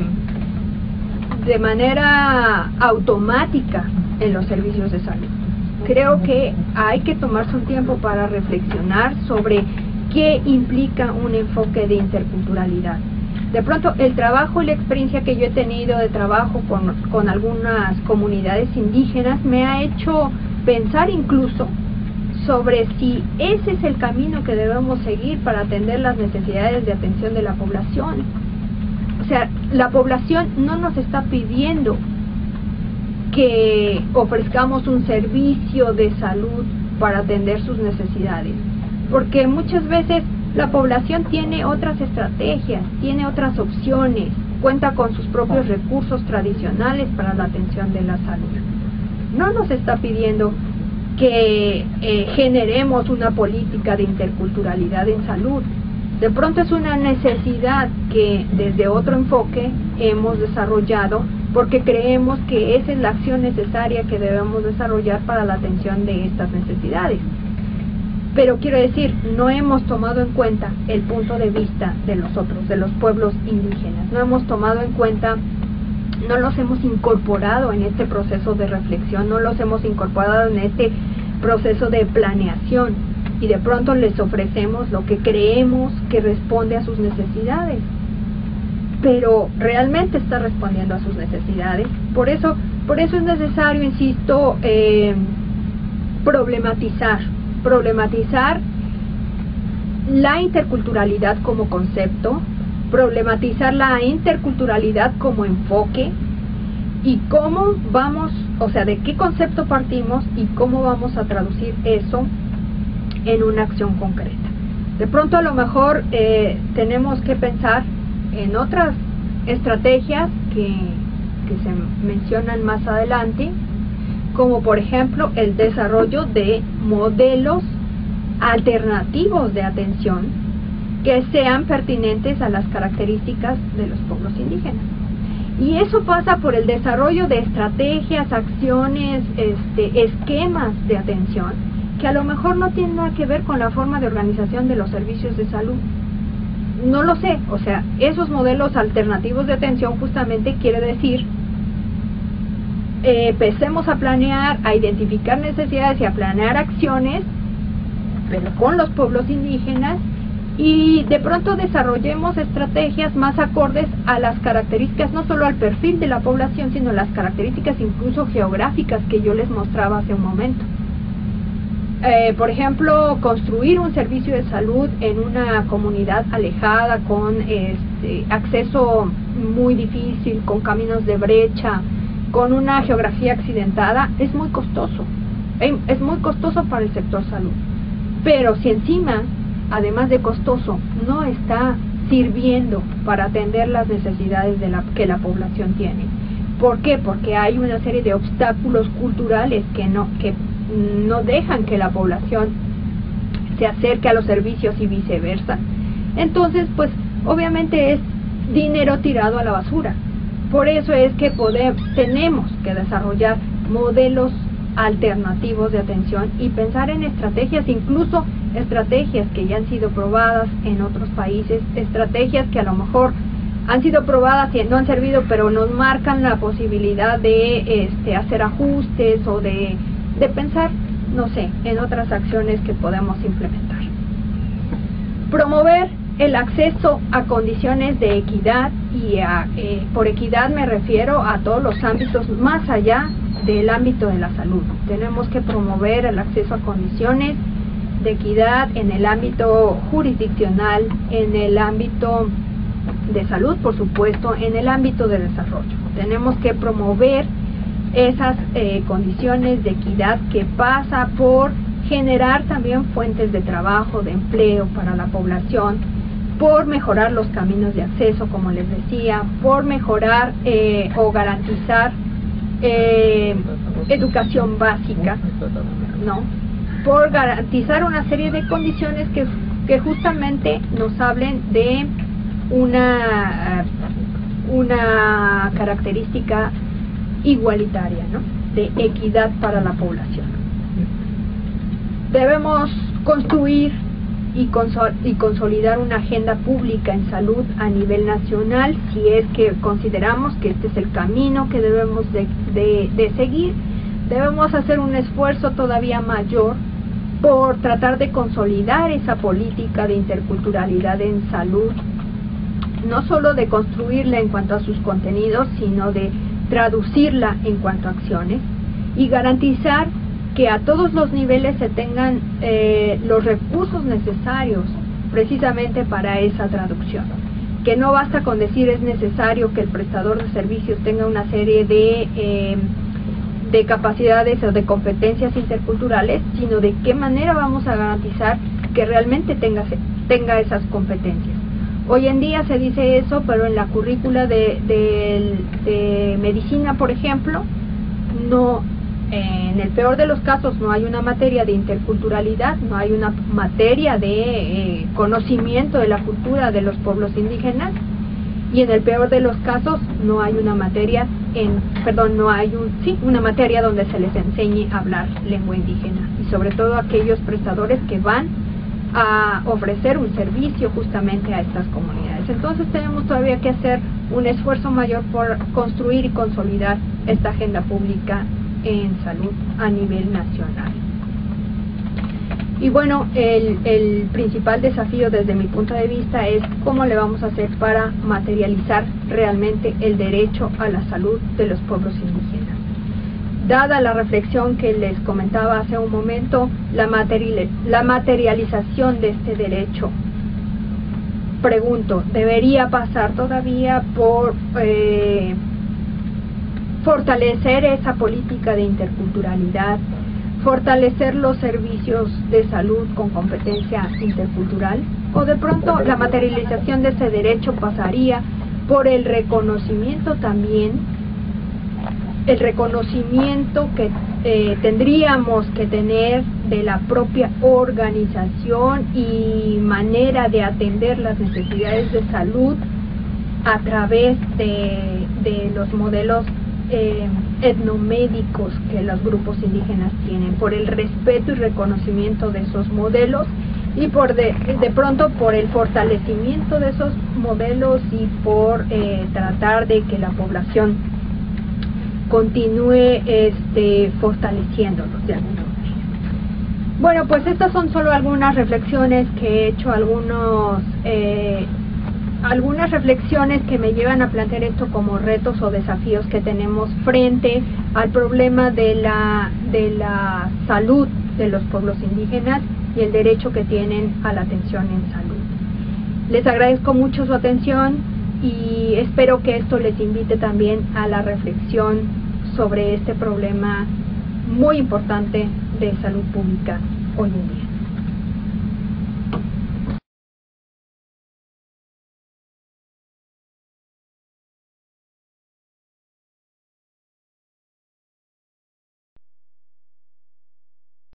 manera automática en los servicios de salud. Creo que hay que tomarse un tiempo para reflexionar sobre qué implica un enfoque de interculturalidad. De pronto, el trabajo y la experiencia que yo he tenido de trabajo con algunas comunidades indígenas me ha hecho pensar incluso sobre si ese es el camino que debemos seguir para atender las necesidades de atención de la población. O sea, la población no nos está pidiendo que ofrezcamos un servicio de salud para atender sus necesidades, porque muchas veces la población tiene otras estrategias, tiene otras opciones, cuenta con sus propios recursos tradicionales para la atención de la salud. No nos está pidiendo que generemos una política de interculturalidad en salud. De pronto es una necesidad que desde otro enfoque hemos desarrollado porque creemos que esa es la acción necesaria que debemos desarrollar para la atención de estas necesidades. Pero quiero decir, no hemos tomado en cuenta el punto de vista de los otros, de los pueblos indígenas. No hemos tomado en cuenta, no los hemos incorporado en este proceso de reflexión, no los hemos incorporado en este proceso de planeación, y de pronto les ofrecemos lo que creemos que responde a sus necesidades, pero realmente está respondiendo a sus necesidades. Por eso es necesario, insisto, problematizar la interculturalidad como concepto, problematizar la interculturalidad como enfoque, y cómo vamos, o sea, de qué concepto partimos y cómo vamos a traducir eso en una acción concreta. De pronto a lo mejor tenemos que pensar en otras estrategias que se mencionan más adelante, como por ejemplo el desarrollo de modelos alternativos de atención que sean pertinentes a las características de los pueblos indígenas. Y eso pasa por el desarrollo de estrategias, acciones, esquemas de atención que a lo mejor no tienen nada que ver con la forma de organización de los servicios de salud. No lo sé, o sea, esos modelos alternativos de atención justamente quiere decir empecemos a planear, a identificar necesidades y a planear acciones, pero con los pueblos indígenas, y de pronto desarrollemos estrategias más acordes a las características, no solo al perfil de la población, sino las características incluso geográficas que yo les mostraba hace un momento. Por ejemplo, construir un servicio de salud en una comunidad alejada, con acceso muy difícil, con caminos de brecha, con una geografía accidentada, es muy costoso. Es muy costoso para el sector salud. Pero si encima, además de costoso, no está sirviendo para atender las necesidades que la población tiene. ¿Por qué? Porque hay una serie de obstáculos culturales que no dejan que la población se acerque a los servicios y viceversa. Entonces, pues obviamente es dinero tirado a la basura. Por eso es que tenemos que desarrollar modelos alternativos de atención y pensar en estrategias, incluso estrategias que ya han sido probadas en otros países, estrategias que a lo mejor han sido probadas y no han servido, pero nos marcan la posibilidad de hacer ajustes o de pensar, no sé, en otras acciones que podemos implementar. Promover el acceso a condiciones de equidad, y por equidad me refiero a todos los ámbitos más allá del ámbito de la salud. Tenemos que promover el acceso a condiciones de equidad en el ámbito jurisdiccional, en el ámbito de salud, por supuesto, en el ámbito de desarrollo. Tenemos que promover esas condiciones de equidad que pasa por generar también fuentes de trabajo, de empleo para la población, por mejorar los caminos de acceso, como les decía, por mejorar o garantizar educación básica, ¿no? Por garantizar una serie de condiciones que justamente nos hablen de una característica igualitaria, ¿no? De equidad para la población. Debemos construir y consolidar una agenda pública en salud a nivel nacional, si es que consideramos que este es el camino que debemos de seguir. Debemos hacer un esfuerzo todavía mayor por tratar de consolidar esa política de interculturalidad en salud, no solo de construirla en cuanto a sus contenidos, sino de traducirla en cuanto a acciones, y garantizar que a todos los niveles se tengan los recursos necesarios precisamente para esa traducción. Que no basta con decir es necesario que el prestador de servicios tenga una serie de capacidades o de competencias interculturales, sino de qué manera vamos a garantizar que realmente tenga esas competencias. Hoy en día se dice eso, pero en la currícula de medicina, por ejemplo, no, en el peor de los casos no hay una materia de interculturalidad, no hay una materia de conocimiento de la cultura de los pueblos indígenas, y en el peor de los casos no hay una materia una materia donde se les enseñe a hablar lengua indígena, y sobre todo aquellos prestadores que van a ofrecer un servicio justamente a estas comunidades. Entonces tenemos todavía que hacer un esfuerzo mayor por construir y consolidar esta agenda pública en salud a nivel nacional. Y bueno, el principal desafío desde mi punto de vista es cómo le vamos a hacer para materializar realmente el derecho a la salud de los pueblos indígenas. Dada la reflexión que les comentaba hace un momento, la materialización de este derecho, pregunto, ¿debería pasar todavía por fortalecer esa política de interculturalidad, fortalecer los servicios de salud con competencia intercultural? ¿O de pronto la materialización de ese derecho pasaría por el reconocimiento también, el reconocimiento que tendríamos que tener de la propia organización y manera de atender las necesidades de salud a través de los modelos etnomédicos que los grupos indígenas tienen, por el respeto y reconocimiento de esos modelos y por de pronto por el fortalecimiento de esos modelos y por tratar de que la población continúe fortaleciéndolos de alguna manera. Bueno, pues estas son solo algunas reflexiones que he hecho, algunas reflexiones que me llevan a plantear esto como retos o desafíos que tenemos frente al problema de la salud de los pueblos indígenas y el derecho que tienen a la atención en salud. Les agradezco mucho su atención y espero que esto les invite también a la reflexión sobre este problema muy importante de salud pública hoy en día.